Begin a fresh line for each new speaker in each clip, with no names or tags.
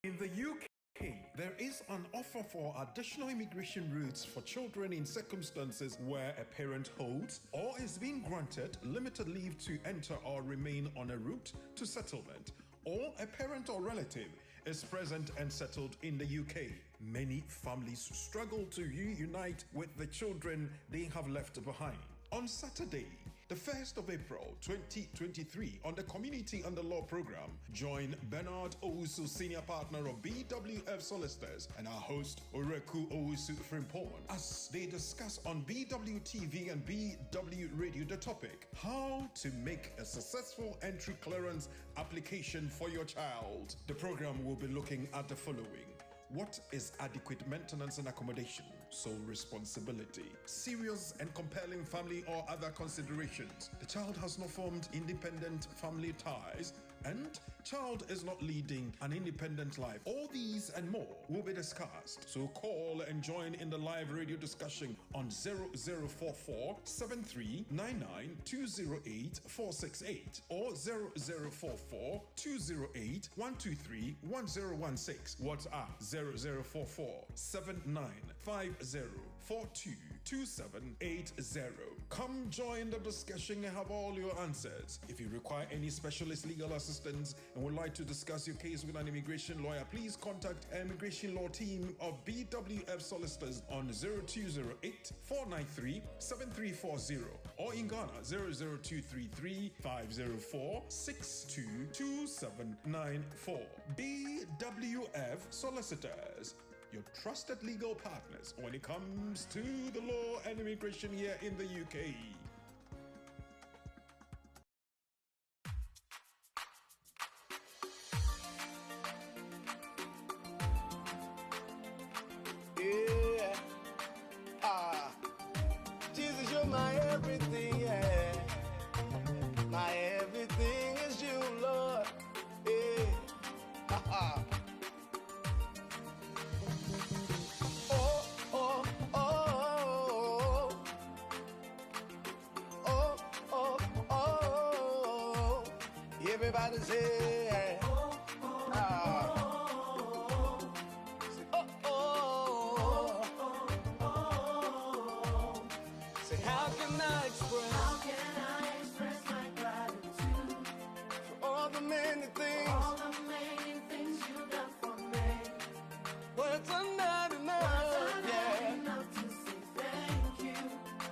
In the UK, there is an offer for additional immigration routes for children in circumstances where a parent holds or is being granted limited leave to enter or remain on a route to settlement, or a parent or relative is present and settled in the UK. Many families struggle to reunite with the children they have left behind. On Saturday, the 1st of April 2023, on the Community and the Law program, join Bernard Owusu, senior partner of BWF Solicitors, and our host Ореku Owusu Frimpong, as they discuss on BWTV and BW Radio the topic, how to make a successful entry clearance application for your child. The program will be looking at the following. What is adequate maintenance and accommodation? Sole responsibility. Serious and compelling family or other considerations. The child has not formed independent family ties and child is not leading an independent life. All these and more will be discussed. So call and join in the live radio discussion on 0044 7399 208 468 or 0044 208 123 1016. WhatsApp 0044 7950 422780. Come join the discussion and have all your answers. If you require any specialist legal assistance and would like to discuss your case with an immigration lawyer, please contact our immigration law team of BWF Solicitors on 0208 493 7340 or in Ghana 00233 504 622794. BWF Solicitors, your trusted legal partners when it comes to the law and immigration here in the UK.
Yeah, Jesus, you're my everything, yeah. My everything is you, Lord. Yeah, Oh, oh, oh, oh, oh, oh. Everybody say, ah. Say, how can I express my gratitude for all the many things you've done for me? Words are not enough, yeah, to say thank you.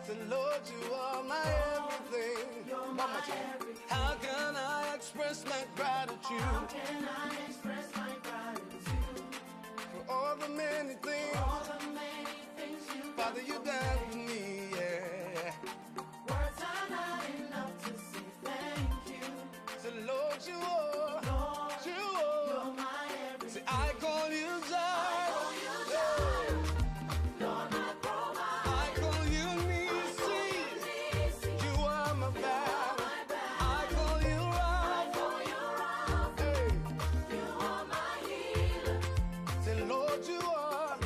Say, Lord, you are my everything. You're my everything. How can I express my gratitude? How can I express my gratitude for all the many things you've Father, you done for me, yeah. Words are not enough to say thank you. Say, Lord, you are, you're my everything. Say, I call you Jireh, Lord, my provider. I call you Nisi, you are my battle. I call you Rapha, hey, you are my healer. Say, Lord, you are,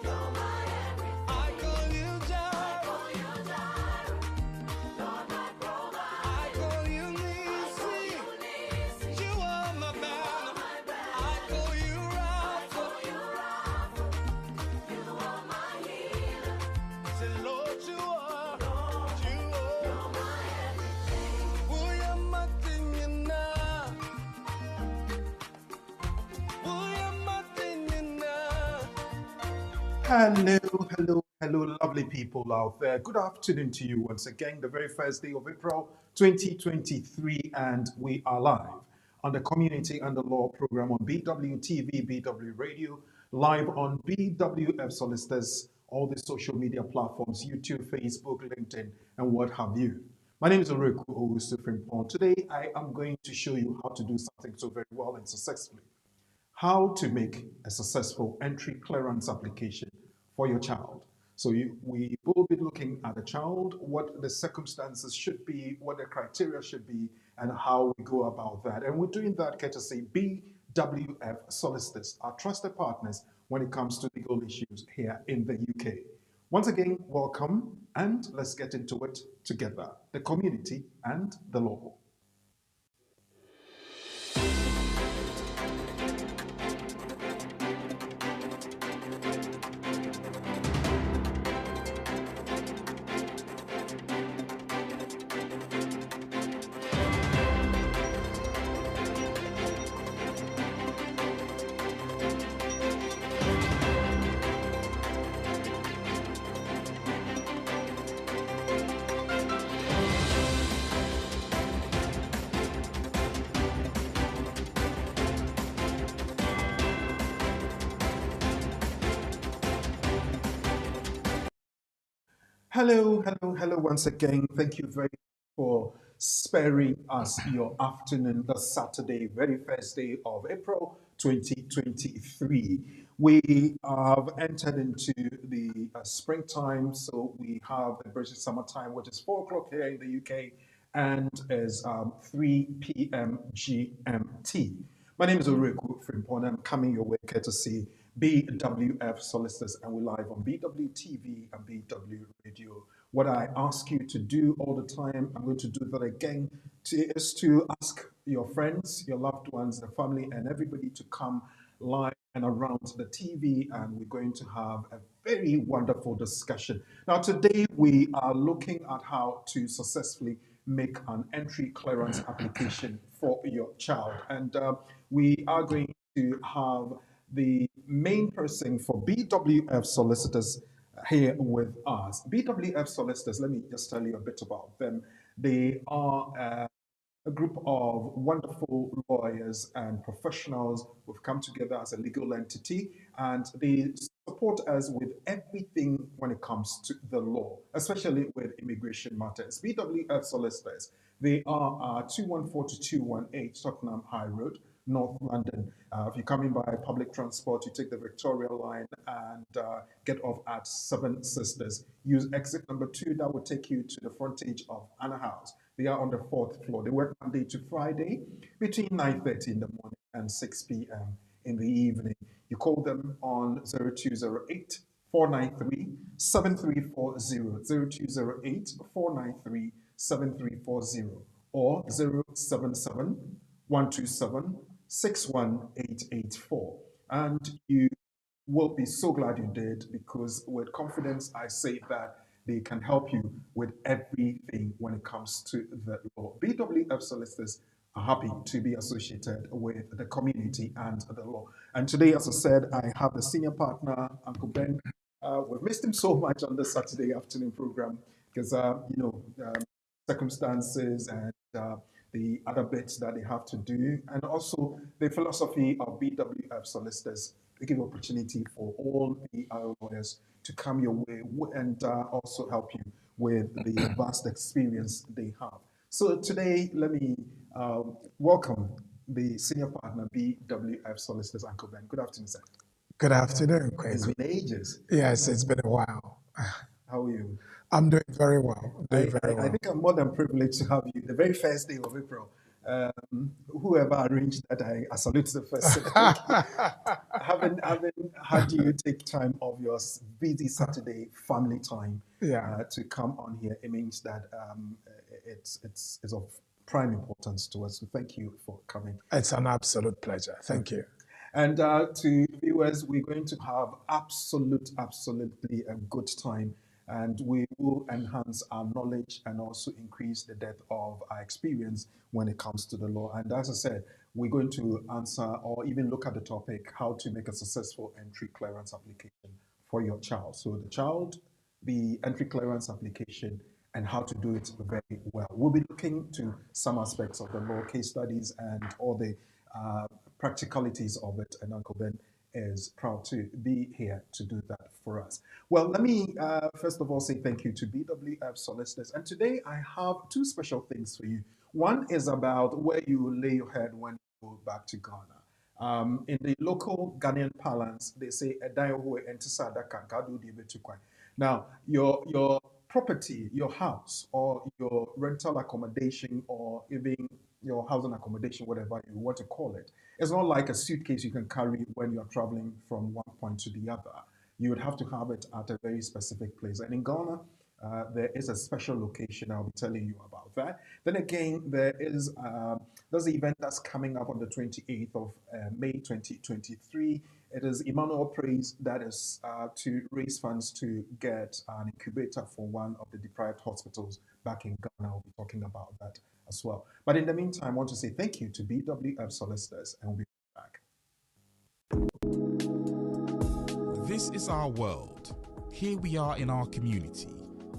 you're my everything. I call you Jireh, Lord, my provider. I call you Nisi, you are my battle. I call you Rapha, you are my healer. Say, Lord, you are, you're my everything. Uya matinyana, uya matinyana.
Hello, lovely people out there. Good afternoon to you once again, the very first day of April 2023, and we are live on the Community and the Law program on BWTV, BW Radio, live on BWF Solicitors, all the social media platforms, YouTube, Facebook, LinkedIn, and what have you. My name is Ореku Owusu Frimpong. Today, I am going to show you how to do something so very well and successfully. How to make a successful entry clearance application for your child. So we will be looking at the child, what the circumstances should be, what the criteria should be, and how we go about that. And we're doing that courtesy BWF Solicitors, our trusted partners when it comes to legal issues here in the UK. Once again, welcome, and let's get into it together. The community and the law. Hello once again. Thank you very much for sparing us your afternoon this Saturday, very first day of April 2023. We have entered into the springtime, so we have the British summertime, which is 4 o'clock here in the UK and is 3 p.m. GMT. My name is Oreku Frimpon. I'm coming your way courtesy BWF Solicitors, and we're live on BW TV and BW Radio. What I ask you to do all the time, I'm going to do that again, is to ask your friends, your loved ones, the family, and everybody to come live and around the TV, and we're going to have a very wonderful discussion. Now, today we are looking at how to successfully make an entry clearance application for your child, and we are going to have the main person for BWF Solicitors here with us. BWF Solicitors, let me just tell you a bit about them. They are a group of wonderful lawyers and professionals who've come together as a legal entity, and they support us with everything when it comes to the law, especially with immigration matters. BWF Solicitors, they are 214 to 218 Tottenham High Road, North London. If you're coming by public transport, you take the Victoria line and get off at Seven Sisters. Use exit number 2, that will take you to the frontage of Anna House. They are on the 4th floor. They work Monday to Friday between 9:30 in the morning and 6 p.m. in the evening. You call them on 0208 493 7340, 0208 493 7340, or 077 127 61884. And you will be so glad you did, because with confidence I say that they can help you with everything when it comes to the law. BWF Solicitors are happy to be associated with the community and the law. And today, as I said, I have the senior partner, Uncle Ben. We've missed him so much on this Saturday afternoon program because, circumstances and the other bits that they have to do, and also the philosophy of BWF Solicitors. They give opportunity for all the lawyers to come your way and also help you with the vast experience they have. So today, let me welcome the senior partner, BWF Solicitors, Uncle Ben. Good afternoon, sir.
Good afternoon, Quaker.
It's been ages.
Yes, it's been a while.
How are you?
I'm doing very well.
I think I'm more than privileged to have you the very first day of April. Whoever arranged that, I salute the person. having had you take time of your busy Saturday family time to come on here, it means that it's of prime importance to us. So thank you for coming.
It's an absolute pleasure. Thank you.
And to viewers, we're going to have absolutely a good time, and we will enhance our knowledge and also increase the depth of our experience when it comes to the law. And as I said, we're going to answer or even look at the topic, how to make a successful entry clearance application for your child. So the child, the entry clearance application, and how to do it very well. We'll be looking to some aspects of the law, case studies, and all the practicalities of it, and Uncle Ben is proud to be here to do that for us. Well, let me first of all say thank you to BWF Solicitors, and today I have two special things for you. One is about where you lay your head when you go back to Ghana. In the local Ghanaian parlance, they say now your property, your house, or your rental accommodation, or even your housing accommodation, whatever you want to call it. It's not like a suitcase you can carry when you're traveling from one point to the other. You would have to have it at a very specific place. And in Ghana, there is a special location. I'll be telling you about that. Then again, there's the event that's coming up on the 28th of May 2023. It is Emmanuel Praise, that is to raise funds to get an incubator for one of the deprived hospitals back in Ghana. I'll be talking about that as well. But in the meantime, I want to say thank you to BWF Solicitors, and we'll be back.
This is our world. Here we are in our community.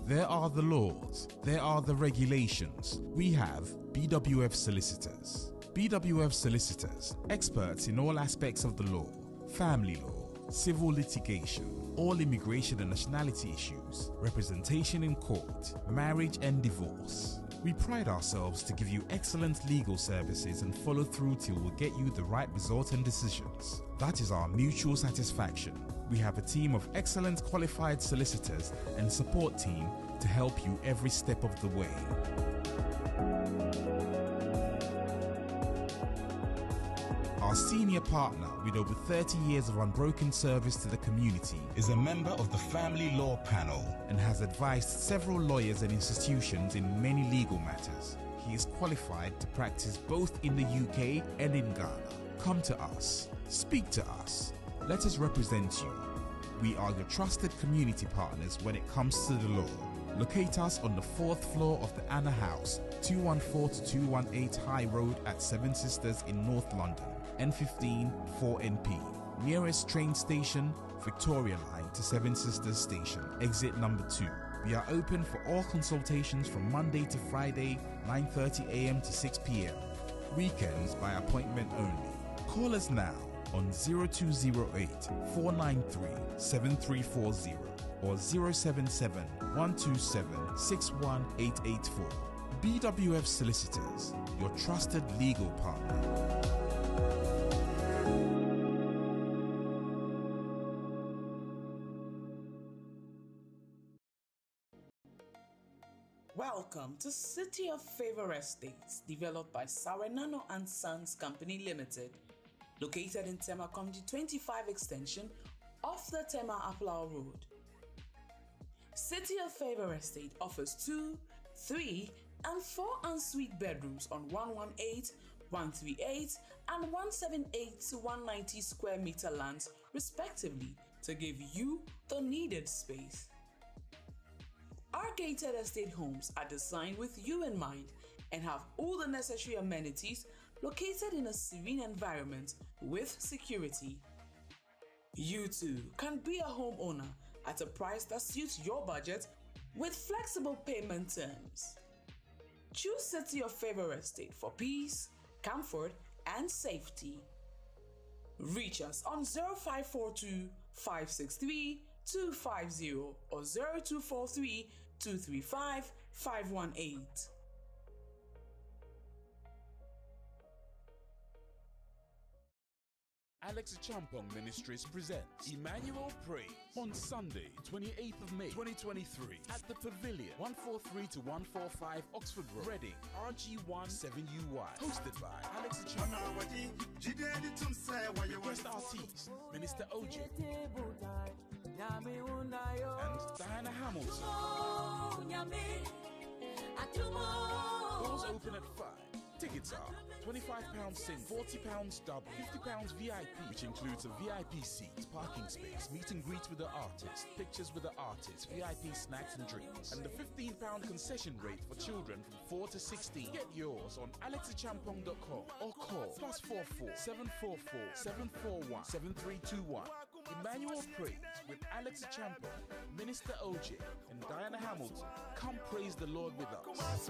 There are the laws. There are the regulations. We have BWF Solicitors. BWF Solicitors, experts in all aspects of the law. Family law, civil litigation, all immigration and nationality issues, representation in court, marriage and divorce. We pride ourselves to give you excellent legal services and follow through till we get you the right result and decisions. That is our mutual satisfaction. We have a team of excellent qualified solicitors and support team to help you every step of the way. Our senior partner, with over 30 years of unbroken service to the community, is a member of the Family Law Panel and has advised several lawyers and institutions in many legal matters. He is qualified to practice both in the UK and in Ghana. Come to us. Speak to us. Let us represent you. We are your trusted community partners when it comes to the law. Locate us on the 4th floor of the Anna House, 214 to 218 High Road at Seven Sisters in North London, N15 4NP. Nearest train station, Victoria Line to Seven Sisters Station, exit number 2. We are open for all consultations from Monday to Friday, 9:30 a.m. to 6 p.m. Weekends by appointment only. Call us now on 0208 493 7340 or 077 127 61884. BWF Solicitors, your trusted legal partner.
Welcome to City of Favor Estates, developed by Sarenano and Sons Company Limited, located in Tema Community 25 extension off the Tema Aplau Road. City of Favor Estate offers 2, 3, and 4 ensuite bedrooms on 118, 138, and 178 to 190 square meter lands, respectively, to give you the needed space. Our gated estate homes are designed with you in mind and have all the necessary amenities located in a serene environment with security. You too can be a homeowner at a price that suits your budget with flexible payment terms. Choose City of Favor Estate for peace, comfort, and safety. Reach us on 0542 563 250 or 0243 235 518.
Alex Champong Ministries presents Emmanuel Praise on Sunday, 28th of May 2023 at the Pavilion, 143 to 145 Oxford Road, Reading, RG1 7UY. Hosted by Alex Champong. Guest artist, Minister OJ and Diana Hamilton. Doors open at 5. Tickets are £25 sing, £40 double, £50 VIP, which includes a VIP seat, parking space, meet and greet with the artist, pictures with the artist, VIP snacks and drinks, and the £15 concession rate for children from 4 to 16. Get yours on alexichampong.com or call +44 744 741 7321. Emmanuel Praise with Alex Champong, Minister OJ, and Diana Hamilton. Come praise the Lord with us.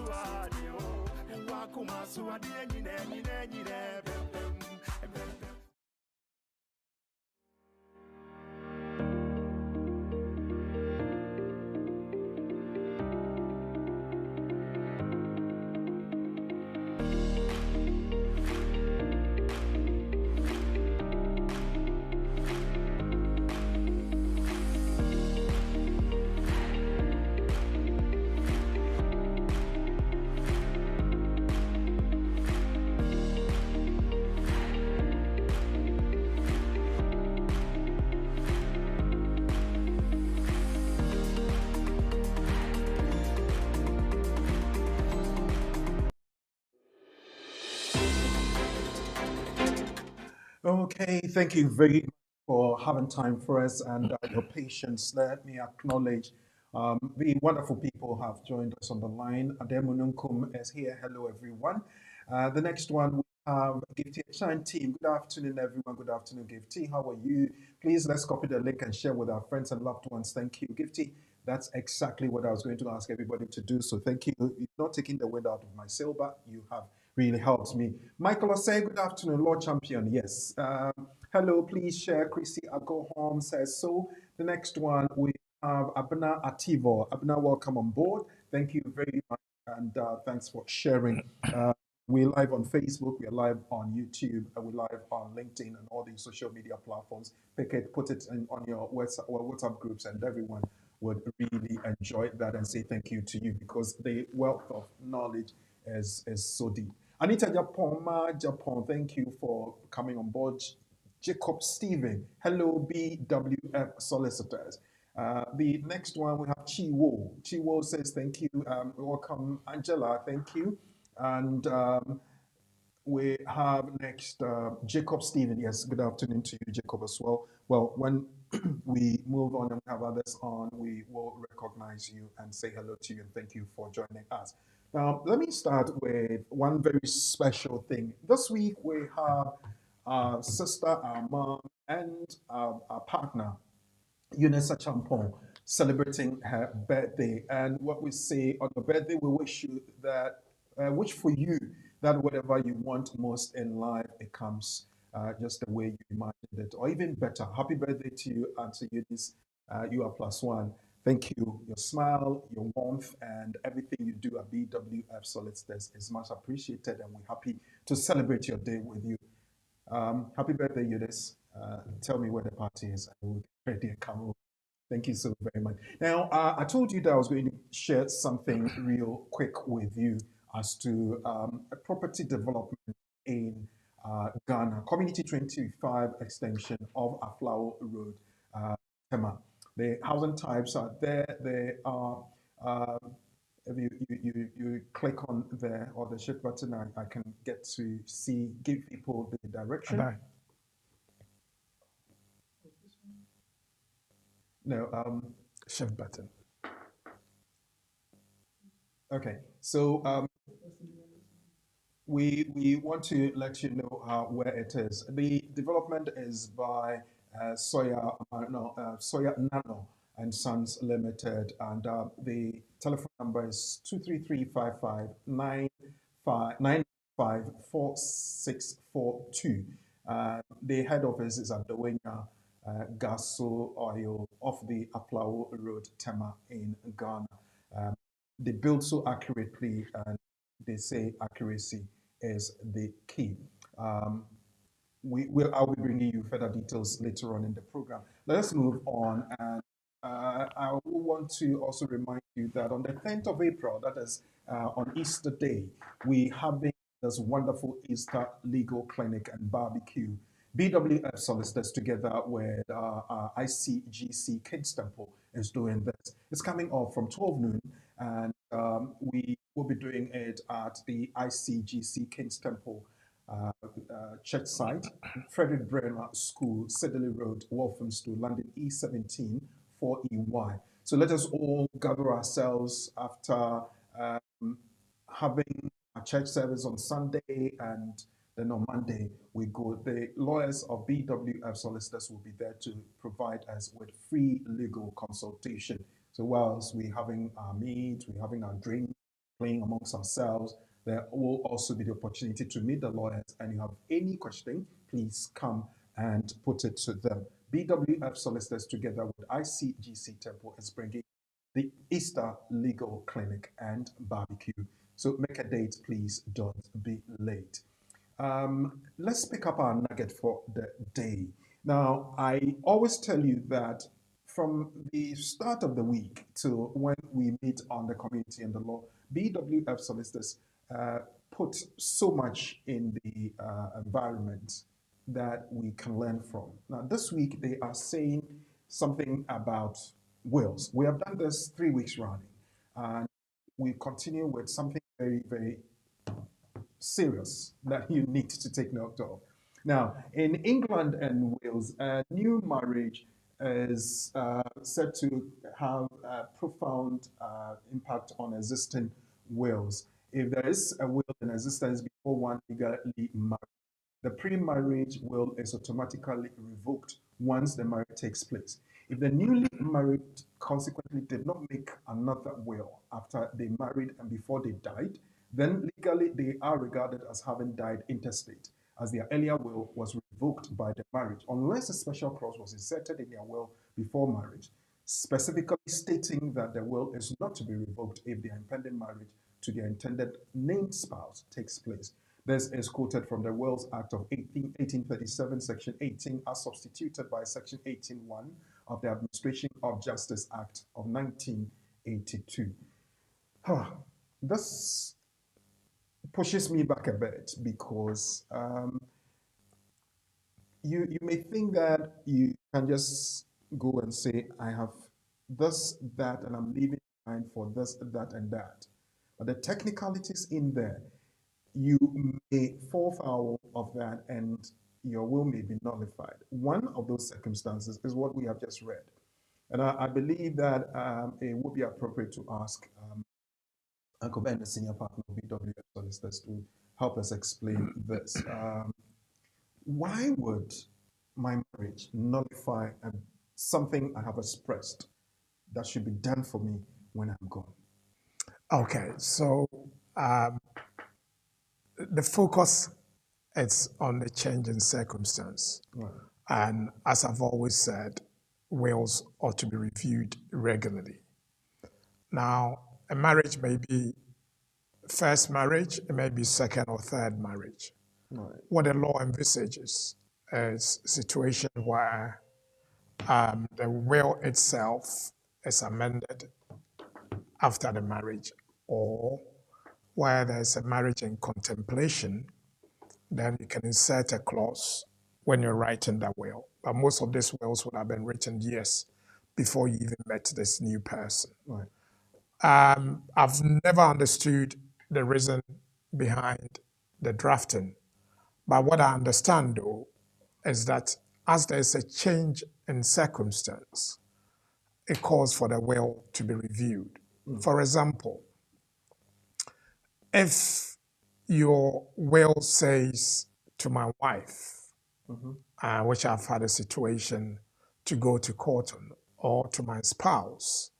Okay, thank you very much for having time for us and your patience. Let me acknowledge the wonderful people who have joined us on the line. Ademununkum is here. Hello, everyone. The next one, we have Gifty Shine team. Good afternoon, everyone. Good afternoon, Gifty. How are you? Please, let's copy the link and share with our friends and loved ones. Thank you, Gifty. That's exactly what I was going to ask everybody to do. So thank you. You're not taking the wind out of my sail, but you have really helped me. Michael Osei, good afternoon, Lord Champion. Yes. Hello, please share. Chrissy Agohom says so. The next one, we have Abna Ativo. Abna, welcome on board. Thank you very much, and thanks for sharing. We're live on Facebook, we're live on YouTube, and we're live on LinkedIn and all these social media platforms. Pick it, put it on your WhatsApp groups, and everyone would really enjoy that and say thank you to you, because the wealth of knowledge is so deep. Anita Japan, thank you for coming on board. Jacob Stephen, hello BWF solicitors. The next one we have Chi Wo. Chi Wo says thank you. Welcome Angela, thank you. And we have next Jacob Stephen. Yes, good afternoon to you, Jacob, as well. Well, when we move on and we have others on, we will recognize you and say hello to you and thank you for joining us. Now, let me start with one very special thing. This week we have our sister, our mom, and our partner, Eunice Champon, celebrating her birthday. And what we say on your birthday, we wish you that, wish for you that whatever you want most in life, it comes just the way you imagined it, or even better. Happy birthday to you, Auntie Eunice. You are plus one. Thank you. Your smile, your warmth, and everything you do at BWF Solicitors is much appreciated, and we're happy to celebrate your day with you. Happy birthday, Eunice. Tell me where the party is. I will get ready and come over. Thank you so very much. Now, I told you that I was going to share something real quick with you as to a property development in Ghana, Community 25 extension of Aflao Road, Tema. The housing types are there. They are, if you click on there or the shift button, I can get to see, give people the direction.
Bye.
No,
Shift button.
okay. So we want to let you know where it is. The development is by Soya Nano and Sons Limited, and the telephone number is 233-5595-4642. The head office is at the Wenya Gaso Oil off the Aplao Road, Tema in Ghana. They build so accurately, and they say accuracy is the key. I'll be bringing you further details later on in the program. Let us move on, and I want to also remind you that on the 10th of April, that is on Easter Day, we have this wonderful Easter legal clinic and barbecue. BWF Solicitors together with ICGC Kids Temple is doing this. It's coming off from 12 noon, and we will be doing it at the ICGC Kids Temple church site, Frederick Brenner School, Sedley Road, Walthamstow, London E17 4EY. So let us all gather ourselves after having a church service on Sunday, and then on Monday we go. The lawyers of BWF Solicitors will be there to provide us with free legal consultation. So whilst we're having our meat, we're having our drink, playing amongst ourselves, there will also be the opportunity to meet the lawyers, and you have any question, please come and put it to them. BWF Solicitors together with ICGC Temple is bringing the Easter Legal Clinic and Barbecue. So make a date, please don't be late. Let's pick up our nugget for the day. Now, I always tell you that from the start of the week to when we meet on the community and the law, BWF Solicitors put so much in the environment that we can learn from. Now, this week they are saying something about wills. We have done this 3 weeks running, and we continue with something very, very serious that you need to take note of. Now, in England and Wales, a new marriage is said to have a profound impact on existing wills. If there is a will in existence before one legally married, the pre-marriage will is automatically revoked once the marriage takes place. If the newly married consequently did not make another will after they married and before they died, then legally they are regarded as having died intestate, as their earlier will was revoked by the marriage unless a special clause was inserted in their will before marriage, specifically stating that the will is not to be revoked if the impending marriage to their intended named spouse takes place. This is quoted from the Wills Act of 1837, Section 18, as substituted by Section 18(1) of the Administration of Justice Act of 1982. This pushes me back a bit because you may think that you can just go and say, I have this, that, and I'm leaving behind for this, that, and that. But the technicalities in there, you may fall foul of that and your will may be nullified. One of those circumstances is what we have just read. And I believe that it would be appropriate to ask Uncle Ben, the senior partner of BWS Solicitors, to help us explain this. Why would my marriage nullify something I have expressed that should be done for me when I'm gone?
Okay, so the focus is on the change in circumstance.
Right.
And as I've always said, wills ought to be reviewed regularly. Now, a marriage may be first marriage, it may be second or third marriage.
Right.
What the law envisages is a situation where the will itself is amended after the marriage, or where there's a marriage in contemplation, then you can insert a clause when you're writing that will. But most of these wills would have been written years before you even met this new person.
Right.
I've never understood the reason behind the drafting. But what I understand, though, is that as there's a change in circumstance, it calls for the will to be reviewed. For example, if your will says to my wife, which I've had a situation to go to court on, or to my spouse,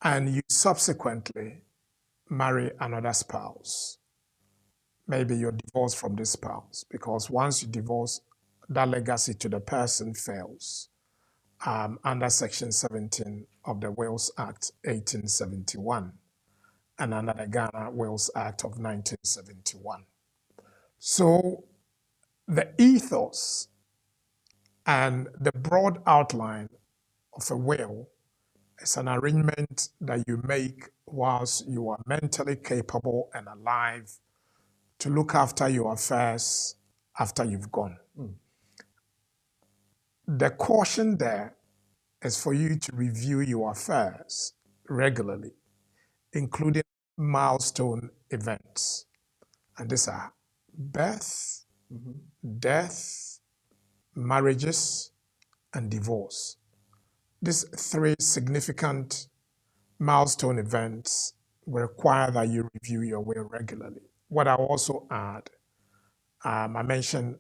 and you subsequently marry another spouse, maybe you're divorced from this spouse, because once you divorce, that legacy to the person fails under Section 17 of the Wills Act 1871 and under the Ghana Wills Act of 1971. So the ethos and the broad outline of a will is an arrangement that you make whilst you are mentally capable and alive to look after your affairs after you've gone. The caution there is for you to review your affairs regularly, including milestone events. And these are birth, death, marriages, and divorce. These three significant milestone events will require that you review your will regularly. What I'll also add, I mentioned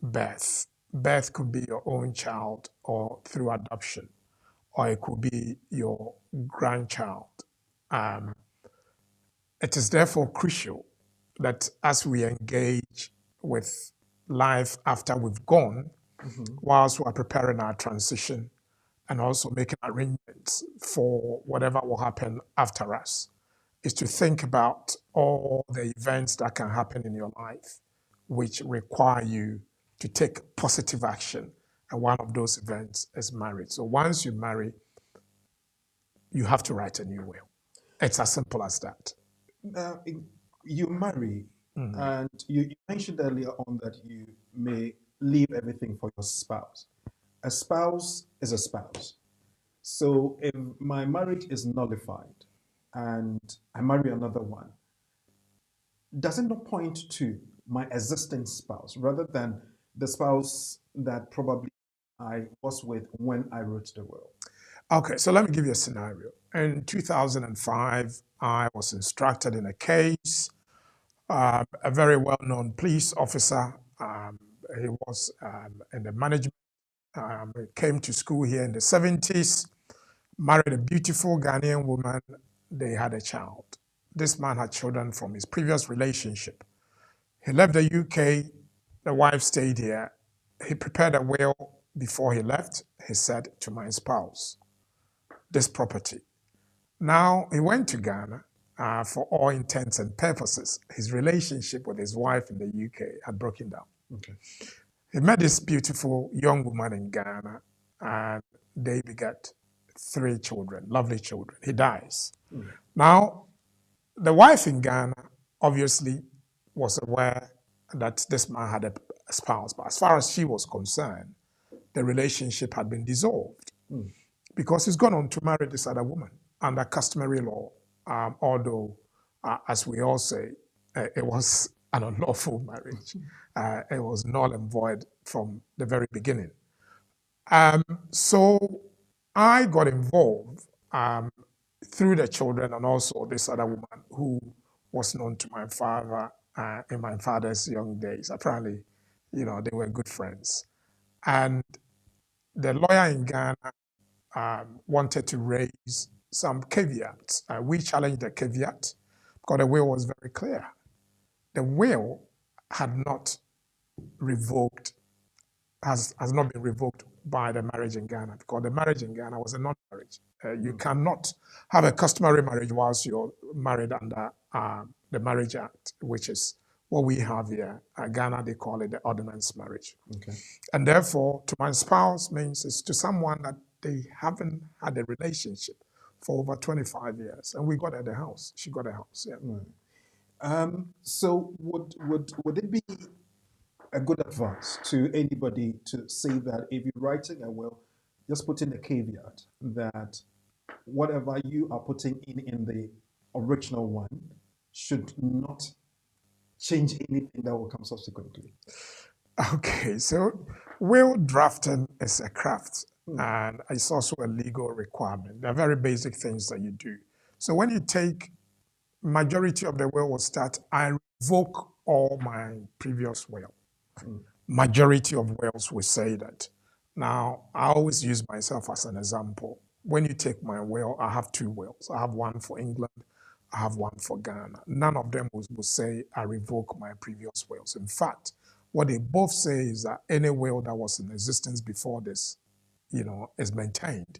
birth. Birth could be your own child or through adoption, or it could be your grandchild. It is therefore crucial that as we engage with life after we've gone, whilst we're preparing our transition and also making arrangements for whatever will happen after us, is to think about all the events that can happen in your life which require you to take positive action. And one of those events is marriage. So once you marry, you have to write a new will. It's as simple as that.
You marry, and you mentioned earlier on that you may leave everything for your spouse. A spouse is a spouse. So if my marriage is nullified and I marry another one, does it not point to my existing spouse rather than the spouse that probably I was with when I wrote the will?
Okay, so let me give you a scenario. In 2005, I was instructed in a case. A very well-known police officer, he was in the management, he came to school here in the 70s, married a beautiful Ghanaian woman. They had a child. This man had children from his previous relationship. He left the UK, the wife stayed here, he prepared a will before he left. He said, to my spouse, this property. Now, he went to Ghana. For all intents and purposes, his relationship with his wife in the UK had broken down.
Okay.
He met this beautiful young woman in Ghana, and they begat 3 children, lovely children. He dies. Now, the wife in Ghana obviously was aware that this man had a spouse, but as far as she was concerned, the relationship had been dissolved because he's gone on to marry this other woman under customary law, although, as we all say, it was an unlawful marriage. It was null and void from the very beginning. So I got involved through the children and also this other woman who was known to my father in my father's young days. Apparently, they were good friends. And the lawyer in Ghana wanted to raise some caveats. We challenged the caveat because the will was very clear. The will had not revoked, has not been revoked by the marriage in Ghana, because the marriage in Ghana was a non-marriage. You cannot have a customary marriage whilst you're married under the Marriage Act, which is what we have here. Ghana, they call it the ordinance marriage.
Okay.
And therefore, to my spouse means it's to someone that they haven't had a relationship for over 25 years. And we got her the house. She got a house, yeah.
So would it be a good advice to anybody to say that if you're writing a will, just put in a caveat that whatever you are putting in the original one should not change anything that will come subsequently?
Okay, so will drafting is a craft, and it's also a legal requirement. They're very basic things that you do. So when you take, majority of the will start, I revoke all my previous will. Majority of wills will say that. Now, I always use myself as an example. When you take my will, I have 2 wills. I have one for England, I have one for Ghana. None of them will say I revoke my previous wills. In fact, what they both say is that any will that was in existence before this, is maintained.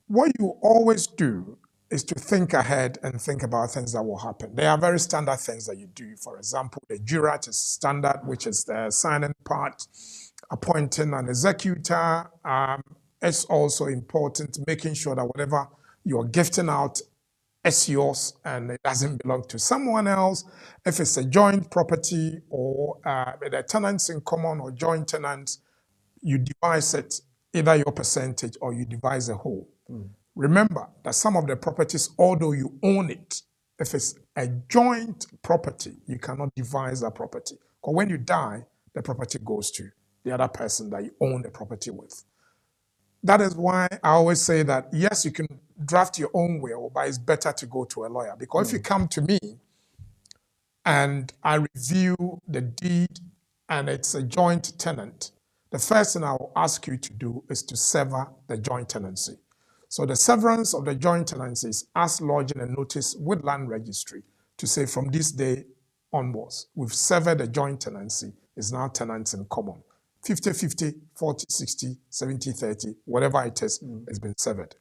What you always do is to think ahead and think about things that will happen. There are very standard things that you do. For example, the jurat is standard, which is the signing part. Appointing an executor. It's also important, making sure that whatever you're gifting out is yours and it doesn't belong to someone else. If it's a joint property or the tenants in common or joint tenants, you devise it, either your percentage or you devise a whole. Remember that some of the properties, although you own it, if it's a joint property, you cannot devise that property. Because when you die, the property goes to the other person that you own the property with. That is why I always say that, yes, you can draft your own will, but it's better to go to a lawyer. Because if you come to me and I review the deed and it's a joint tenant, the first thing I will ask you to do is to sever the joint tenancy. So the severance of the joint tenancy is us lodging a notice with land registry to say from this day onwards, we've severed the joint tenancy, it's now tenants in common. 50-50, 40-60, 70-30, whatever it is, has been severed.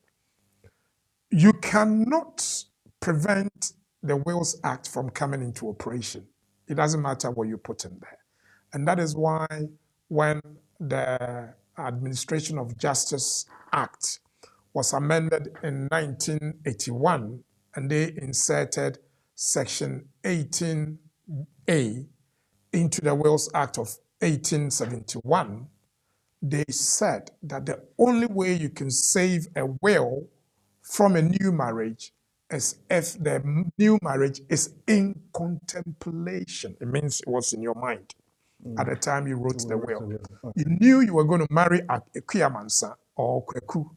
You cannot prevent the Wills Act from coming into operation. It doesn't matter what you put in there. And that is why when the Administration of Justice Act was amended in 1981, and they inserted Section 18A into the Wills Act of 1871, they said that the only way you can save a will from a new marriage is if the new marriage is in contemplation. It means it was in your mind at the time you wrote the will. You knew you were going to marry a Kuyamansa or Kweku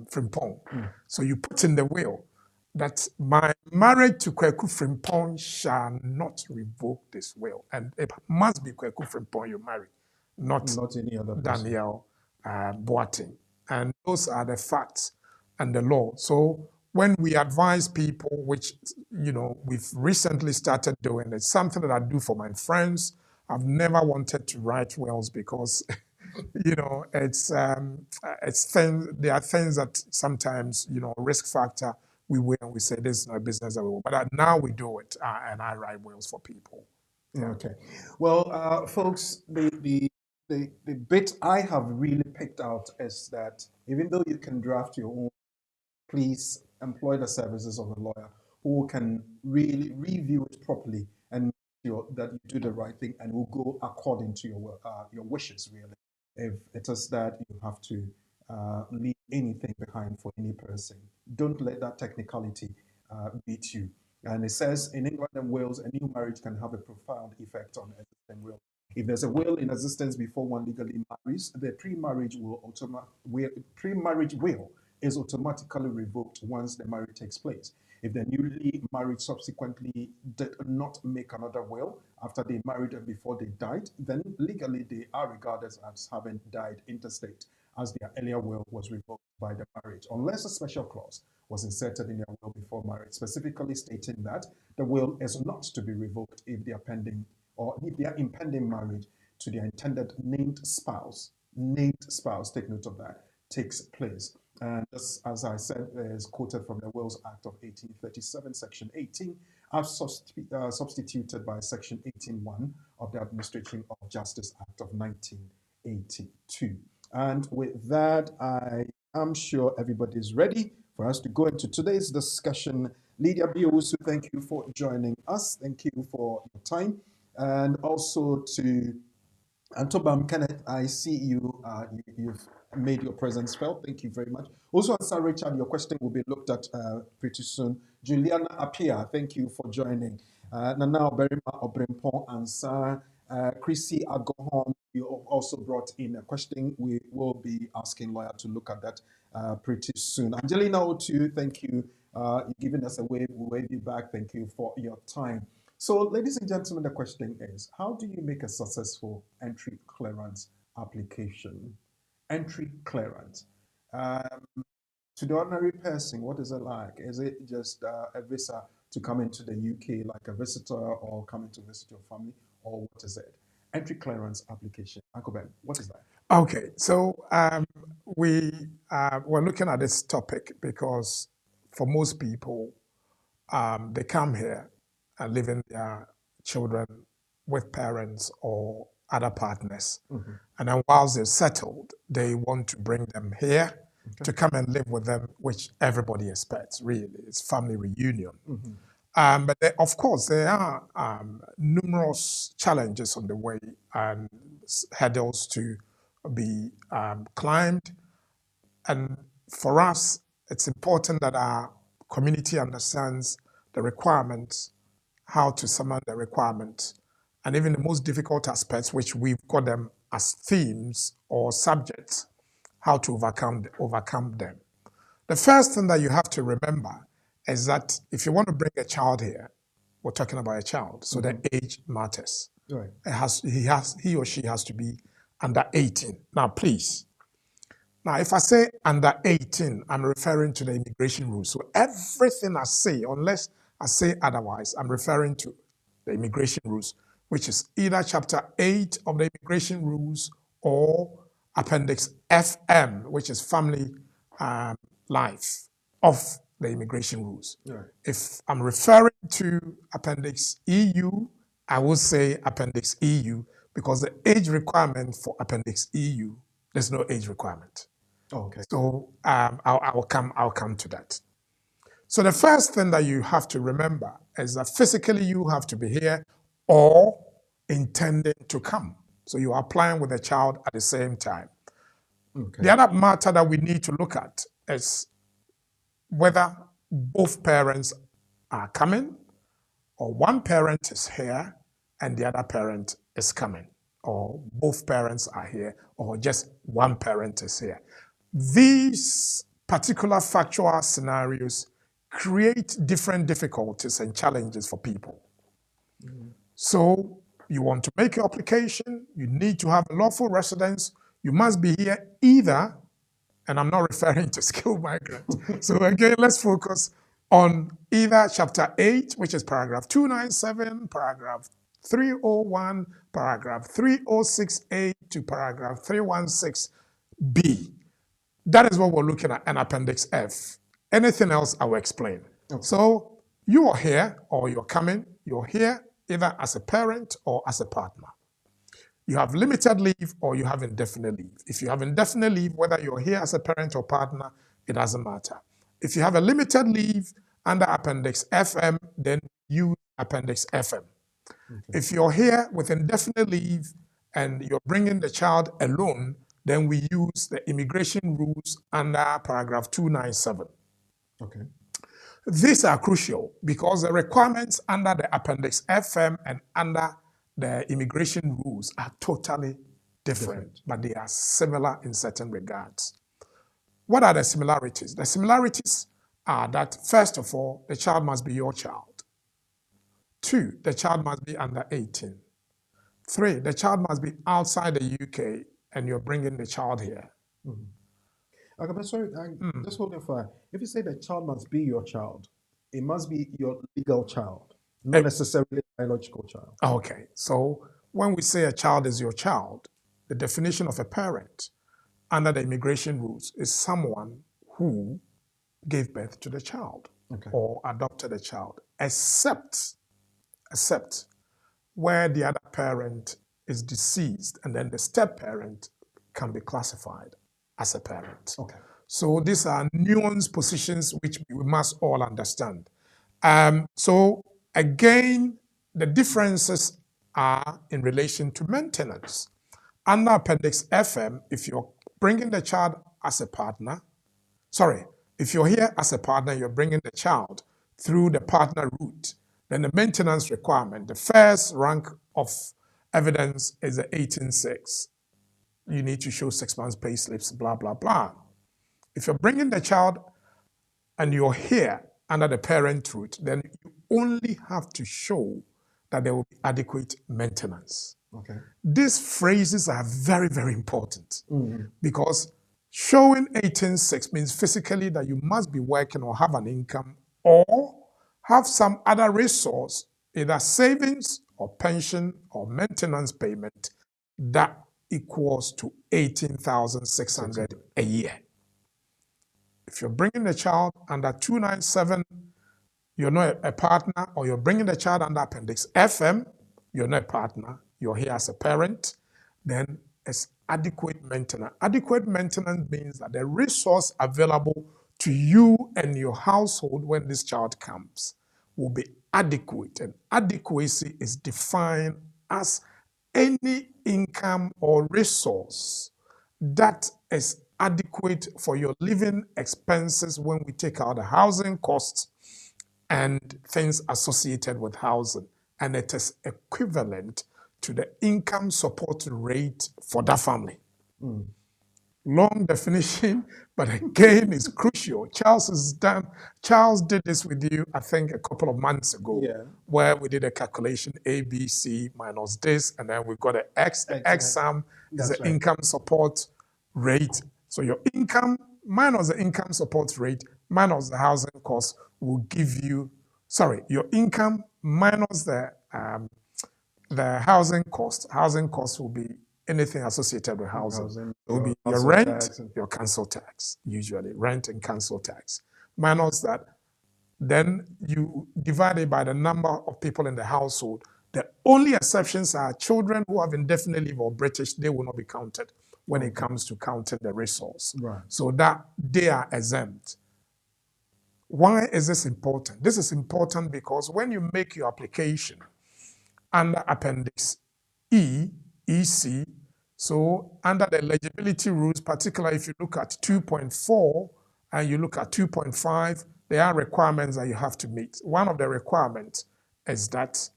Frimpong. So you put in the will that my marriage to Kweku Frimpong shall not revoke this will. And it must be Kweku Frimpong you marry, not
any other person.
Daniel Boateng. And those are the facts and the law. So when we advise people, which, we've recently started doing, it's something that I do for my friends. I've never wanted to write wills because, there are things that sometimes, risk factor, we will and we say this is not a business that we will. But now we do it, and I write wills for people.
Okay. Well, folks, the bit I have really picked out is that even though you can draft your own, please employ the services of a lawyer who can really review it properly and make sure that you do the right thing and will go according to your wishes, really. If it is that you have to leave anything behind for any person, don't let that technicality beat you. And it says in England and Wales, a new marriage can have a profound effect on existing will. If there's a will in existence before one legally marries, the pre-marriage will is automatically revoked once the marriage takes place. If the newly married subsequently did not make another will after they married and before they died, then legally they are regarded as having died intestate, as their earlier will was revoked by the marriage, unless a special clause was inserted in their will before marriage, specifically stating that the will is not to be revoked if they are pending or if they are impending marriage to their intended named spouse, take note of that, takes place. And just as I said, is quoted from the Wills Act of 1837, Section 18, as substituted by Section 18.1 of the Administration of Justice Act of 1982. And with that, I am sure everybody is ready for us to go into today's discussion. Lydia Biowusu, thank you for joining us. Thank you for your time. And also to Antobam Kenneth, I see you, you've made your presence felt. Thank you very much. Also, Sir Richard, your question will be looked at pretty soon. Juliana Apia, thank you for joining. Nana Oberima Obrempon and Sir Chrissy Agohom, you also brought in a question. We will be asking lawyer to look at that pretty soon. Angelina Otu, thank you. You're giving us a wave. We'll wave you back. Thank you for your time. So, ladies and gentlemen, the question is, how do you make a successful entry clearance application? Entry clearance. To the ordinary person, what is it like? Is it just a visa to come into the UK like a visitor or coming to visit your family, or what is it? Entry clearance application. Uncle Ben, what is that?
Okay, so we're looking at this topic because for most people, they come here and leaving their children with parents or other partners. Mm-hmm. And then whilst they're settled, they want to bring them here to come and live with them, which everybody expects, really. It's family reunion. Mm-hmm. But of course, there are numerous challenges on the way and hurdles to be climbed. And for us, it's important that our community understands the requirements, how to summon the requirements, and even the most difficult aspects, which we've got them as themes or subjects, how to overcome them. The first thing that you have to remember is that if you want to bring a child here, we're talking about a child, so the age matters. Right. He or she has to be under 18. Now, please. Now, if I say under 18, I'm referring to the immigration rules. So everything I say, unless I say otherwise, I'm referring to the immigration rules, which is either Chapter 8 of the immigration rules or Appendix FM, which is family life of the immigration rules. Right. If I'm referring to Appendix EU, I will say Appendix EU because the age requirement for Appendix EU, there's no age requirement. Okay. So I'll come to that. So the first thing that you have to remember is that physically you have to be here or intending to come. So you are applying with a child at the same time. Okay. The other matter that we need to look at is whether both parents are coming or one parent is here and the other parent is coming, or both parents are here or just one parent is here. These particular factual scenarios create different difficulties and challenges for people. Mm-hmm. So you want to make your application, you need to have a lawful residence, you must be here either, and I'm not referring to skilled migrant. So again, let's focus on either Chapter 8, which is paragraph 297, paragraph 301, paragraph 306A to paragraph 316B. That is what we're looking at in Appendix F. Anything else, I will explain.
Okay.
So you are here, or you're coming, you're here either as a parent or as a partner. You have limited leave or you have indefinite leave. If you have indefinite leave, whether you're here as a parent or partner, it doesn't matter. If you have a limited leave under Appendix FM, then use Appendix FM.
Okay.
If you're here with indefinite leave and you're bringing the child alone, then we use the immigration rules under paragraph 297.
Okay.
These are crucial because the requirements under the Appendix FM and under the immigration rules are totally different, but they are similar in certain regards. What are the similarities? The similarities are that, first of all, the child must be your child. 2, the child must be under 18. 3, the child must be outside the UK and you're bringing the child here.
Mm-hmm. Okay, but sorry, just hold on for. If you say the child must be your child, it must be your legal child, not necessarily a biological child.
Okay, so when we say a child is your child, the definition of a parent under the immigration rules is someone who gave birth to the child or adopted a child, except where the other parent is deceased and then the step parent can be classified as a parent.
Okay.
So these are nuanced positions which we must all understand. So again, the differences are in relation to maintenance. Under Appendix FM, if you're bringing the child as a partner, if you're here as a partner, you're bringing the child through the partner route, then the maintenance requirement, the first rank of evidence is the 18.6. You need to show 6 months pay slips, blah, blah, blah. If you're bringing the child and you're here under the parent route, then you only have to show that there will be adequate maintenance.
Okay.
These phrases are very, very important because showing 18.6 means physically that you must be working or have an income or have some other resource, either savings or pension or maintenance payment that equals to 18,600 a year. If you're bringing the child under 297, you're not a partner, or you're bringing the child under Appendix FM, you're not a partner, you're here as a parent, then it's adequate maintenance. Adequate maintenance means that the resource available to you and your household when this child comes will be adequate. And adequacy is defined as any income or resource that is adequate for your living expenses when we take out the housing costs and things associated with housing. And it is equivalent to the income support rate for that family. Long definition, but again, it's crucial. Charles did this with you, I think, a couple of months ago, where we did a calculation, A, B, C minus this, and then we got an X. The X sum is the income support rate. So your income minus the income support rate minus the housing cost will give you, your income minus the housing cost. Housing cost will be anything associated with housing. It will be your rent, your council tax, usually rent and council tax. Minus that, then you divide it by the number of people in the household. The only exceptions are children who have indefinite leave or British. They will not be counted when it comes to counting the resource. So that they are exempt. Why is this important? This is important because when you make your application under Appendix E, EC, so under the eligibility rules, particularly if you look at 2.4 and you look at 2.5, there are requirements that you have to meet. One of the requirements is that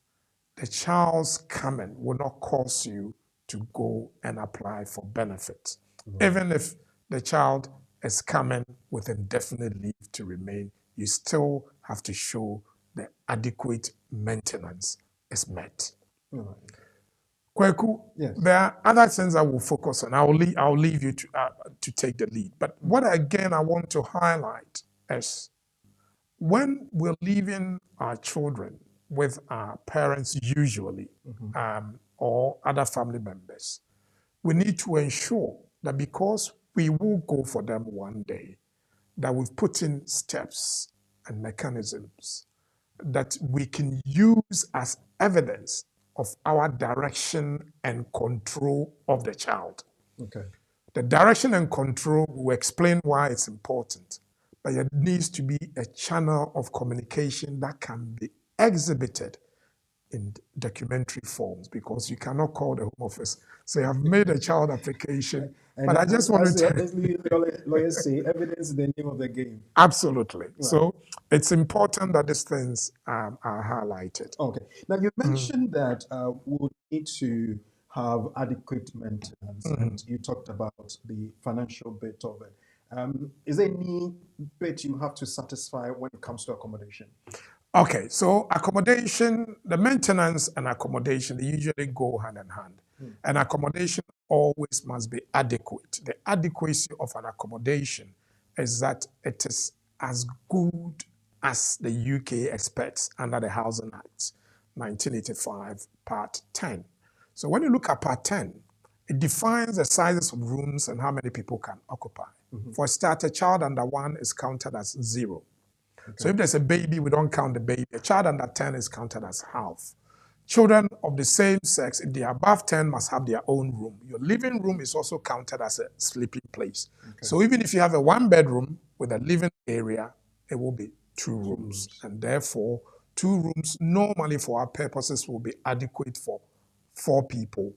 the child's coming will not cause you to go and apply for benefits. Even if the child is coming with indefinite leave to remain, you still have to show the adequate maintenance is met. Kweku, there are other things I will focus on. I'll leave you to take the lead. But what again I want to highlight is when we're leaving our children with our parents usually, or other family members, we need to ensure that because we will go for them one day, that we've put in steps and mechanisms that we can use as evidence of our direction and control of the child.
Okay.
The direction and control will explain why it's important, but it needs to be a channel of communication that can be exhibited in documentary forms, because you cannot call the Home Office, say, I've made a child application, but I just want to tell
you. Lawyers say, evidence is the name of the game.
Absolutely. Right. So it's important that these things are highlighted.
Okay. Now, you mentioned that we'll need to have adequate maintenance, and you talked about the financial bit of it. Is there any bit you have to satisfy when it comes to accommodation?
Okay, so accommodation, the maintenance and accommodation, they usually go hand in hand. And accommodation always must be adequate. The adequacy of an accommodation is that it is as good as the UK expects under the Housing Act, 1985, Part 10. So when you look at Part 10, it defines the sizes of rooms and how many people can occupy. For a start, a child under 1 is counted as 0. Okay. So if there's a baby, we don't count the baby. A child under 10 is counted as half. Children of the same sex, if they are above 10, must have their own room. Your living room is also counted as a sleeping place. Okay. So even if you have a 1-bedroom with a living area, it will be 2 rooms. And therefore, 2 rooms normally for our purposes will be adequate for 4 people.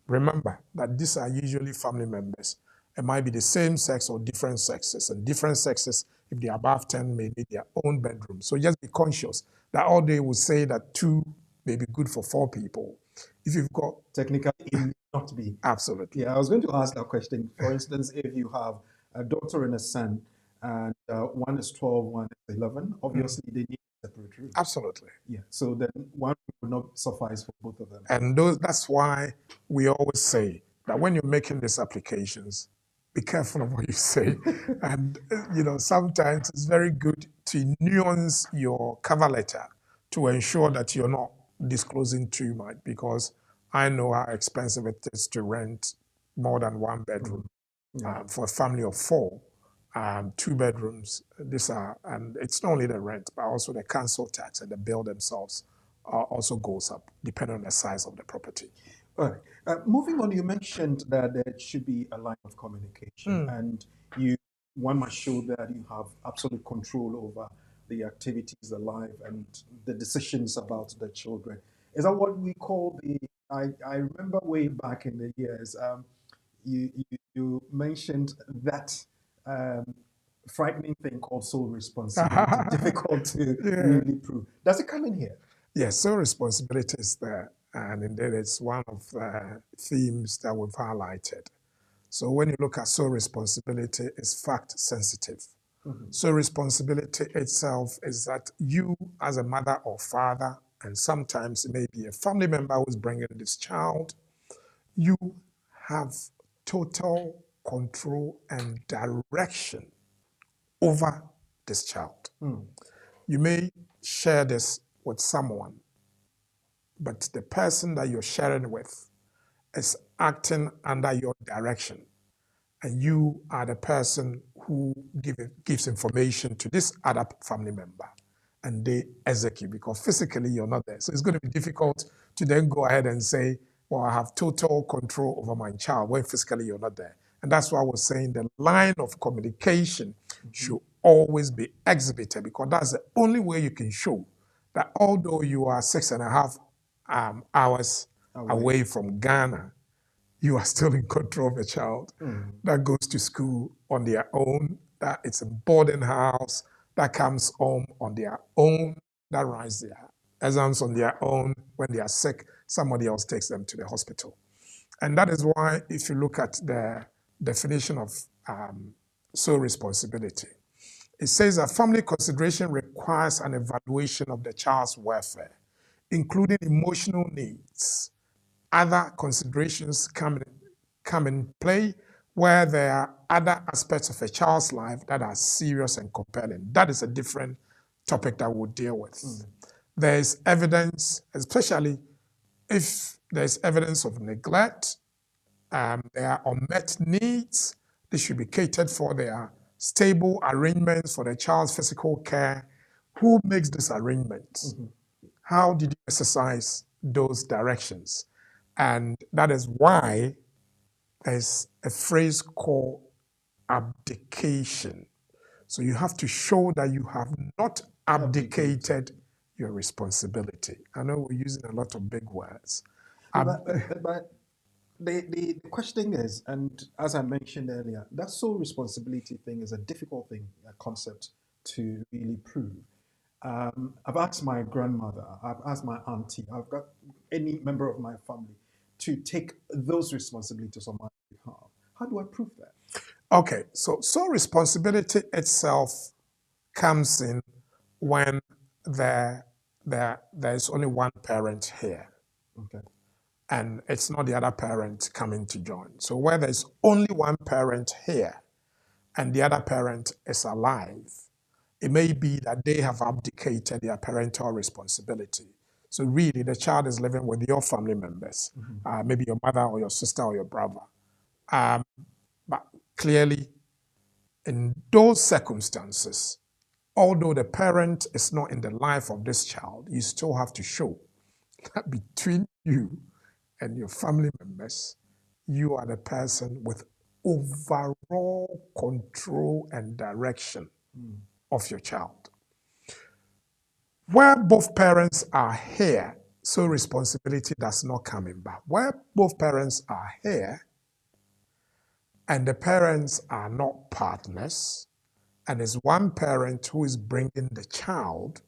Remember that these are usually family members. It might be the same sex or different sexes. And different sexes, if they are above 10, may need their own bedroom. So just be conscious that all they will say that 2 may be good for 4 people. If you've got...
Technically, it may not be.
Absolutely.
Yeah, I was going to ask that question. For instance, if you have a daughter and a son, and one is 12, one is 11, obviously they need separate rooms.
Absolutely.
Yeah, so then one would not suffice for both of them.
And that's why we always say that when you're making these applications, be careful of what you say. And, sometimes it's very good to nuance your cover letter to ensure that you're not disclosing too much, because I know how expensive it is to rent more than 1 bedroom. For a family of 4, 2 bedrooms, and it's not only the rent, but also the council tax and the bill themselves also goes up, depending on the size of the property.
All right. Moving on, you mentioned that there should be a line of communication, and one must show that you have absolute control over the activities, the life, and the decisions about the children. Is that what we call I remember way back in the years, you mentioned that frightening thing called sole responsibility, difficult to really prove. Does it come in here?
Yes, sole responsibility is there. And indeed, it's one of the themes that we've highlighted. So when you look at sole responsibility, it's fact sensitive. So responsibility itself is that you as a mother or father, and sometimes it may be a family member who's bringing this child, you have total control and direction over this child. You may share this with someone, but the person that you're sharing with is acting under your direction. And you are the person who gives information to this other family member. And they execute, because physically you're not there. So it's going to be difficult to then go ahead and say, well, I have total control over my child, when physically you're not there. And that's why I was saying the line of communication should always be exhibited, because that's the only way you can show that although you are 6.5 hours away from Ghana, you are still in control of a child that goes to school on their own, that it's a boarding house, that comes home on their own, that writes their exams on their own. When they are sick, somebody else takes them to the hospital. And that is why, if you look at the definition of sole responsibility, it says that family consideration requires an evaluation of the child's welfare, including emotional needs. Other considerations come in play where there are other aspects of a child's life that are serious and compelling. That is a different topic that we'll deal with. there's evidence, especially if there's evidence of neglect, there are unmet needs, they should be catered for. There are stable arrangements for the child's physical care. Who makes these arrangements? How did you exercise those directions? And that is why there's a phrase called abdication. So you have to show that you have not abdicated your responsibility. I know we're using a lot of big words.
But the question is, and as I mentioned earlier, that sole responsibility thing is a difficult thing, a concept to really prove. I've asked my grandmother, I've asked my auntie, I've got any member of my family to take those responsibilities on my behalf. How do I prove that?
Okay, so responsibility itself comes in when there's only one parent here.
Okay.
And it's not the other parent coming to join. So where there's only one parent here and the other parent is alive, it may be that they have abdicated their parental responsibility. So really, the child is living with your family members, maybe your mother or your sister or your brother. But clearly, in those circumstances, although the parent is not in the life of this child, you still have to show that between you and your family members, you are the person with overall control and direction of your child. Where both parents are here, so responsibility does not come in. But where both parents are here and the parents are not partners, and it's one parent who is bringing the child,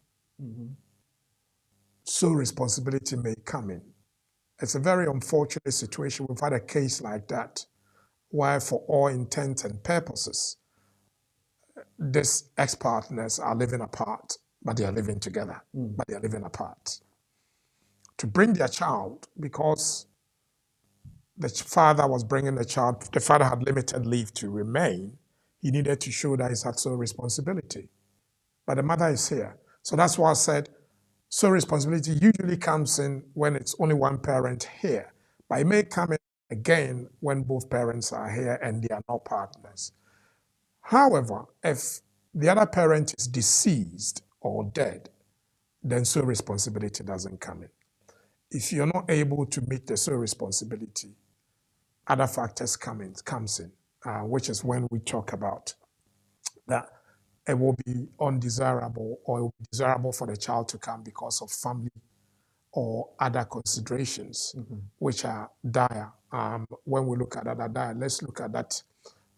so responsibility may come in. It's a very unfortunate situation. We've had a case like that, where for all intents and purposes, these ex-partners are living apart, but they are living together, but they are living apart. To bring their child, because the father was bringing the child, the father had limited leave to remain, he needed to show that he's had sole responsibility. But the mother is here. So that's why I said, sole responsibility usually comes in when it's only one parent here. But it may come in again when both parents are here and they are not partners. However, if the other parent is deceased or dead, then sole responsibility doesn't come in. If you're not able to meet the sole responsibility, other factors comes in, which is when we talk about that it will be undesirable or it will be desirable for the child to come because of family or other considerations, which are dire. When we look at that dire, let's look at that.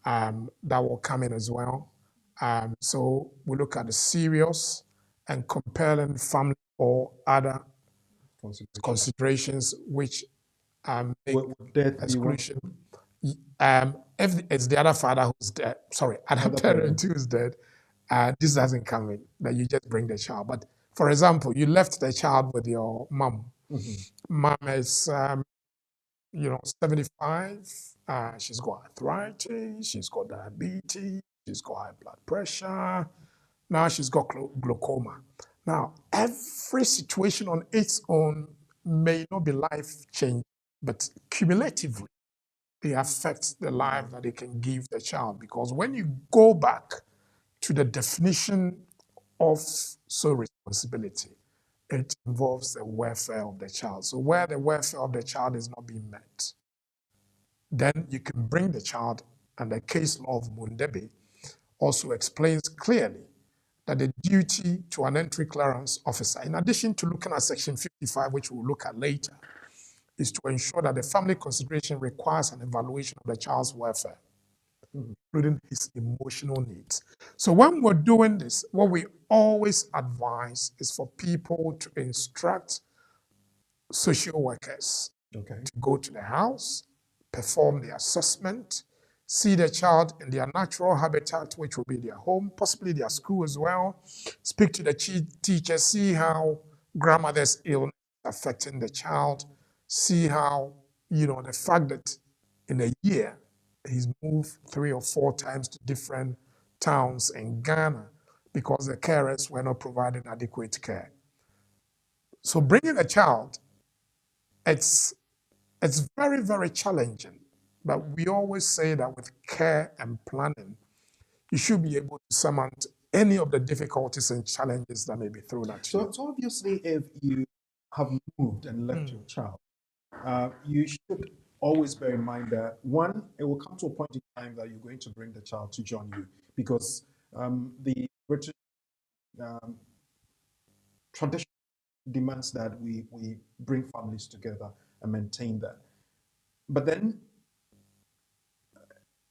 That will come in as well. So we look at the serious and compelling family or other considerations which make exclusion. If it's the other father who's dead, other parent who's dead, this doesn't come in, that you just bring the child. But for example, you left the child with your mom. Mom is 75, she's got arthritis, she's got diabetes, she's got high blood pressure, now she's got glaucoma. Now, every situation on its own may not be life-changing, but cumulatively, they affect the life that they can give the child. Because when you go back to the definition of sole responsibility, it involves the welfare of the child. So where the welfare of the child is not being met, then you can bring the child, and the case law of Mundebe also explains clearly that the duty to an entry clearance officer, in addition to looking at Section 55, which we'll look at later, is to ensure that the family consideration requires an evaluation of the child's welfare, including his emotional needs. So when we're doing this, what we always advise is for people to instruct social workers to go to the house, perform the assessment, see the child in their natural habitat, which will be their home, possibly their school as well, speak to the teacher, see how grandmother's illness is affecting the child, see how, the fact that in a year, he's moved 3 or 4 times to different towns in Ghana because the carers were not providing adequate care. So bringing a child, it's very, very challenging. But we always say that with care and planning, you should be able to surmount any of the difficulties and challenges that may be thrown at you.
So obviously, if you have moved and left your child, you should always bear in mind that one, it will come to a point in time that you're going to bring the child to join you, because the British tradition demands that we bring families together and maintain that. But then,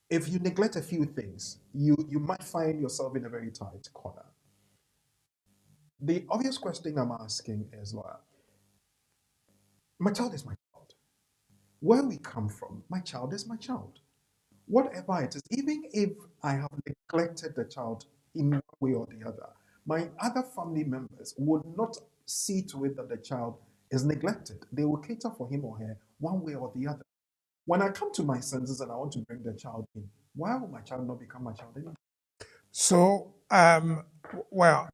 if you neglect a few things, you might find yourself in a very tight corner. The obvious question I'm asking is, like, my child is my child. Where we come from, my child is my child. Whatever it is, even if I have neglected the child in one way or the other, my other family members would not see to it that the child is neglected. They will cater for him or her one way or the other. When I come to my senses and I want to bring the child in, why will my child not become my child anymore?
So, well,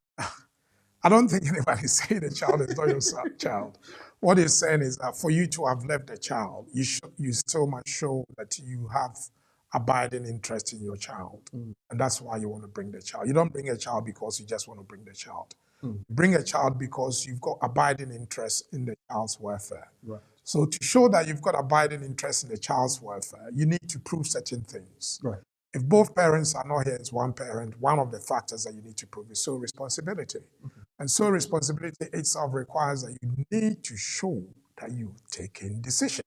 I don't think anybody's saying the child is not your child. What he's saying is that for you to have left the child, you still must show that you have abiding interest in your child. And that's why you want to bring the child. You don't bring a child because you just want to bring the child. You bring a child because you've got abiding interest in the child's welfare.
Right.
So to show that you've got abiding interest in the child's welfare, you need to prove certain things.
Right.
If both parents are not here as one parent, one of the factors that you need to prove is sole responsibility. And sole responsibility itself requires that you need to show that you're taking decisions.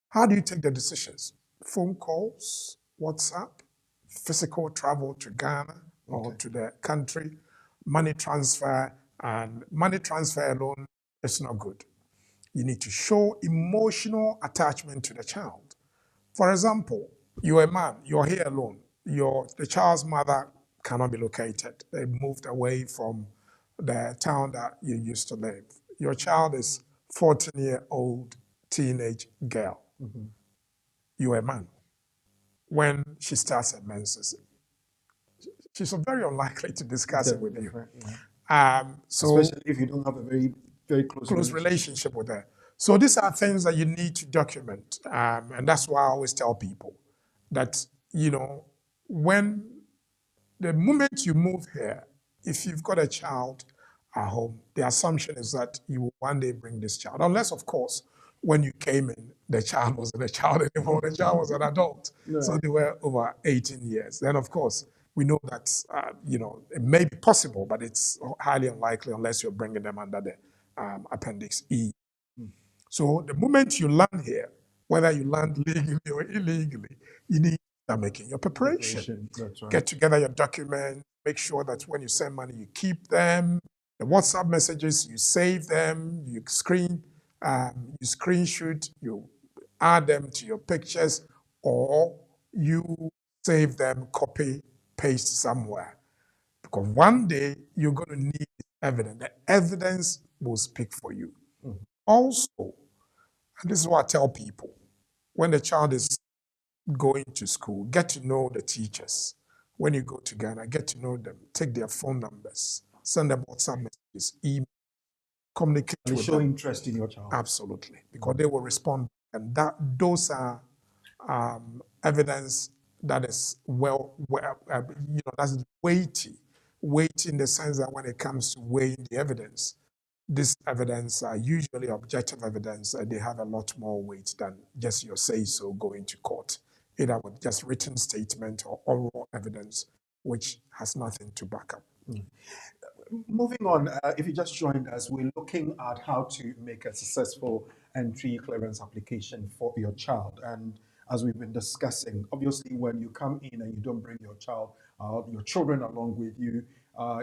How do you take the decisions? Phone calls, WhatsApp, physical travel to Ghana or to the country, money transfer, and money transfer alone is not good. You need to show emotional attachment to the child. For example, you're a man, you're here alone. The child's mother cannot be located. They moved away from the town that you used to live. Your child is 14-year-old teenage girl. You're a man. When she starts her menses, she's very unlikely to discuss it with you. So
especially if you don't have a very, very close
relationship with her. So these are things that you need to document. And that's why I always tell people that, when the moment you move here, if you've got a child at home, the assumption is that you will one day bring this child. Unless, of course, when you came in, the child wasn't a child anymore, the child was an adult.
Right.
So they were over 18 years. Then, of course, we know that, it may be possible, but it's highly unlikely unless you're bringing them under the Appendix E. So the moment you land here, whether you land legally or illegally, you need to start making your preparation.
That's right.
Get together your documents, make sure that when you send money, you keep them. The WhatsApp messages, you save them, you screenshot, you add them to your pictures, or you save them, copy, paste somewhere. Because one day you're going to need evidence. The evidence will speak for you. Also, and this is what I tell people, when the child is going to school, get to know the teachers. When you go to Ghana, get to know them, take their phone numbers, send them WhatsApp messages, email, communicate
And
with
show
them.
interest in your child.
Absolutely, because they will respond. And those are evidence that is that's weighty in the sense that when it comes to weighing the evidence, this evidence are usually objective evidence. They have a lot more weight than just your say-so going to court, either with just written statement or oral evidence, which has nothing to back up.
Moving on, if you just joined us, we're looking at how to make a successful entry clearance application for your child. And as we've been discussing, obviously, when you come in and you don't bring your child, your children along with you,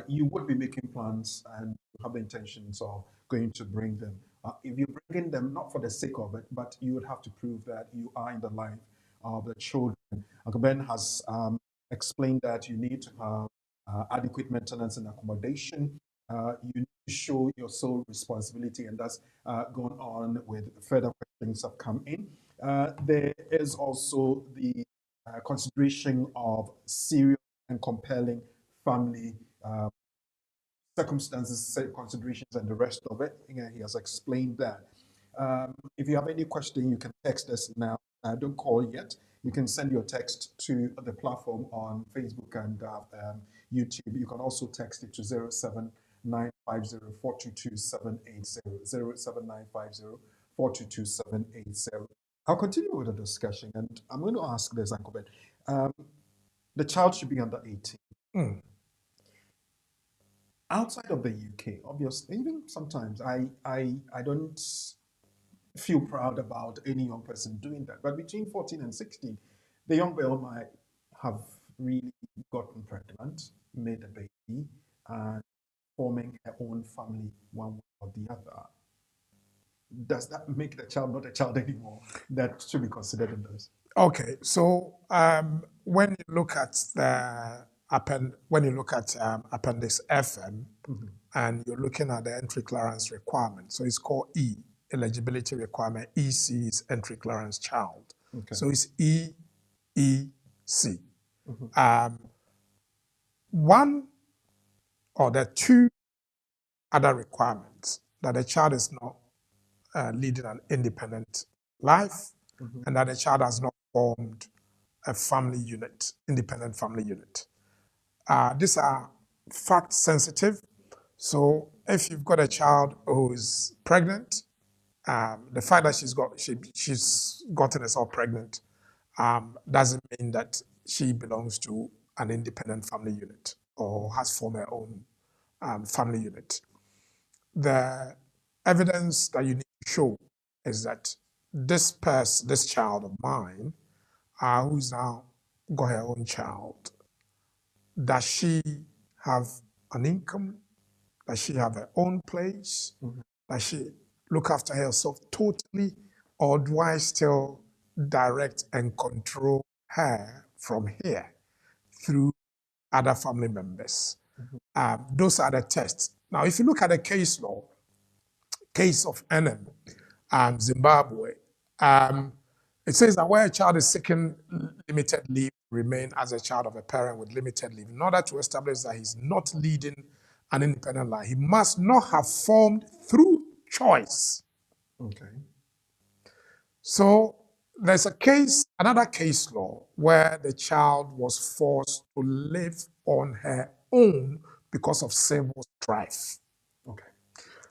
you would be making plans and have the intentions of going to bring them. If you're bringing them not for the sake of it, but you would have to prove that you are in the life of the children. Uncle Ben has explained that you need to have adequate maintenance and accommodation. You need to show your sole responsibility, and that's gone on with further questions have come in. There is also the consideration of serious and compelling family circumstances, considerations, and the rest of it. He has explained that. If you have any question, you can text us now. Don't call yet. You can send your text to the platform on Facebook and YouTube. You can also text it to 07950 422-780. I'll continue with the discussion, and I'm going to ask this, Uncle Ben. The child should be under 18. Outside of the UK, obviously, even sometimes I don't feel proud about any young person doing that. But between 14 and 16, the young girl might have really gotten pregnant, made a baby, and forming her own family one way or the other. Does that make the child not a child anymore? That should be considered in this.
Okay, so when you look at Appendix FM, and you're looking at the entry clearance requirement, so it's called E, eligibility requirement. EC is entry clearance child. Okay. So it's EEC. One or the two other requirements that the child is not leading an independent life, and that the child has not formed a family unit, independent family unit. These are fact sensitive. So if you've got a child who is pregnant, the fact that she's gotten herself pregnant doesn't mean that she belongs to an independent family unit or has formed her own family unit. The evidence that you need to show is that this child of mine, who's now got her own child, does she have an income? Does she have her own place? Does she look after herself totally? Or do I still direct and control her from here through other family members? Those are the tests. Now, if you look at the case law, case of NM, Zimbabwe, it says that where a child is seeking limited leave, remain as a child of a parent with limited leave, in order to establish that he's not leading an independent life, he must not have formed through choice. Okay. So there's another case law where the child was forced to live on her own because of civil strife. Okay.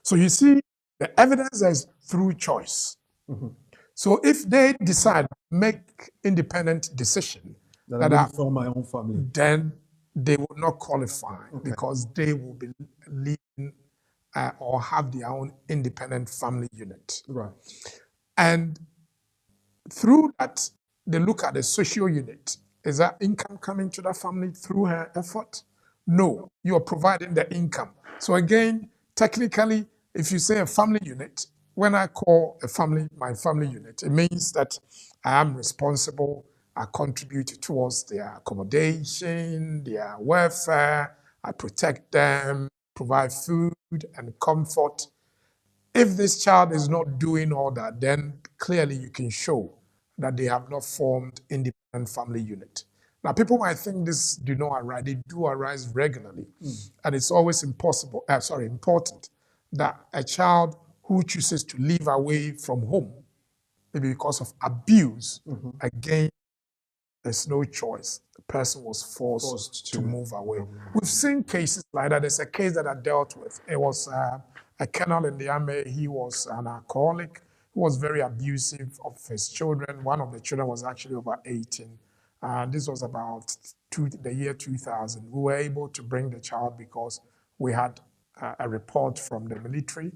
So you see, the evidence is through choice. So if they decide to make independent decision that I form my own family, then they will not qualify because they will be leading or have their own independent family unit. Right. And through that, they look at the social unit. Is that income coming to the family through her effort? No, you are providing the income. So again, technically, if you say a family unit, when I call a family my family unit, it means that I am responsible, I contribute towards their accommodation, their welfare, I protect them, provide food and comfort. If this child is not doing all that, then clearly you can show that they have not formed independent family unit. Now, people might think this do not arise. They do arise regularly. And it's always important that a child who chooses to live away from home, maybe because of abuse, again, there's no choice. The person was forced to move away. We've seen cases like that. There's a case that I dealt with. It was a colonel in the army. He was an alcoholic. He was very abusive of his children. One of the children was actually over 18. This was about the year 2000. We were able to bring the child because we had a report from the military,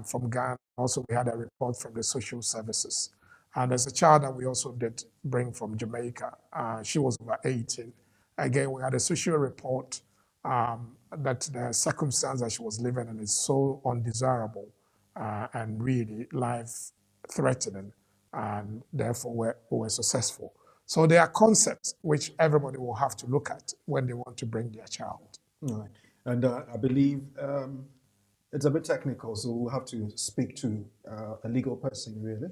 from Ghana. Also, we had a report from the social services. And there's a child that we also did bring from Jamaica. She was over 18. Again, we had a social report that the circumstance that she was living in is so undesirable and really life-threatening, and therefore we were successful. So there are concepts which everybody will have to look at when they want to bring their child.
Right. And I believe it's a bit technical, so we'll have to speak to a legal person, really.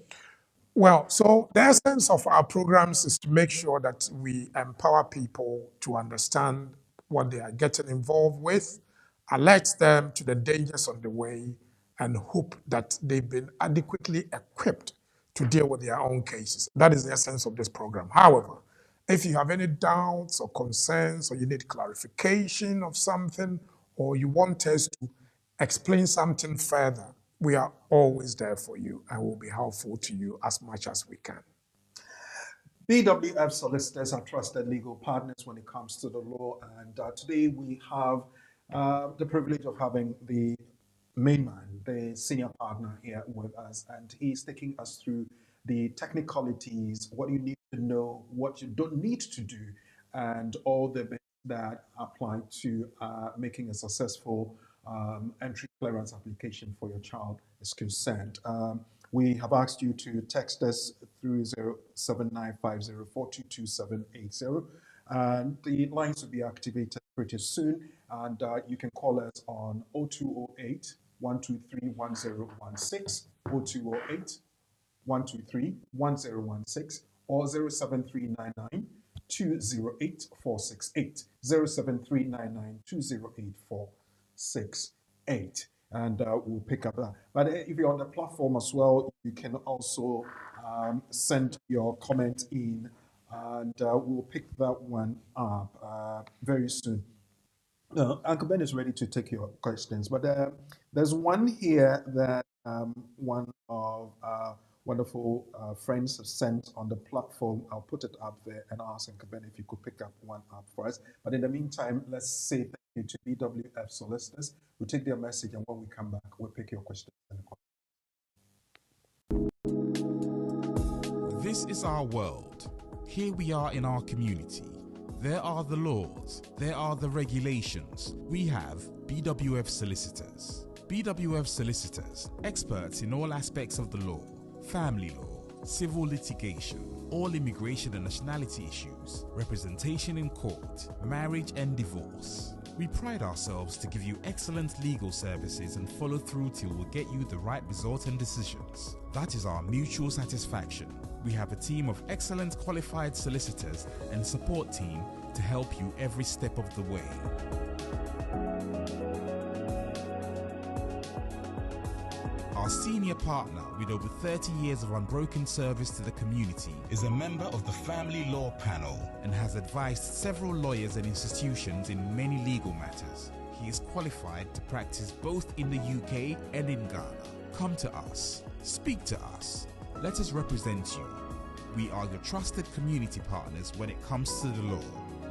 Well, so the essence of our programs is to make sure that we empower people to understand what they are getting involved with, alert them to the dangers on the way, and hope that they've been adequately equipped to deal with their own cases. That is the essence of this program. However, if you have any doubts or concerns, or you need clarification of something, or you want us to explain something further, we are always there for you and will be helpful to you as much as we can.
BWF solicitors are trusted legal partners when it comes to the law, and today we have the privilege of having the main man, the senior partner here with us, and he's taking us through the technicalities, what you need to know, what you don't need to do, and all the bits that apply to making a successful entry clearance application for your child is concerned. We have asked you to text us through 07950422780, and the lines will be activated pretty soon. And you can call us on 0208 123 1016, 0208 123 1016, or 07399 208 468, 07399 208 468. And we'll pick up that. But if you're on the platform as well, you can also send your comment in, and we'll pick that one up very soon. Uncle Ben is ready to take your questions, but there's one here that one of our wonderful friends have sent on the platform. I'll put it up there and ask Uncle Ben if you could pick up one up for us. But in the meantime, let's say thank you to BWF solicitors. We'll take their message, and when we come back, we'll pick your questions.
This is our world. Here we are in our community. There are the laws, there are the regulations. We have BWF solicitors. BWF solicitors, experts in all aspects of the law, family law, civil litigation, all immigration and nationality issues, representation in court, marriage and divorce. We pride ourselves to give you excellent legal services and follow through till we get you the right result and decisions. That is our mutual satisfaction. We have a team of excellent qualified solicitors and support team to help you every step of the way. Our senior partner, with over 30 years of unbroken service to the community, is a member of the Family Law Panel and has advised several lawyers and institutions in many legal matters. He is qualified to practice both in the UK and in Ghana. Come to us. Speak to us. Let us represent you. We are your trusted community partners when it comes to the law.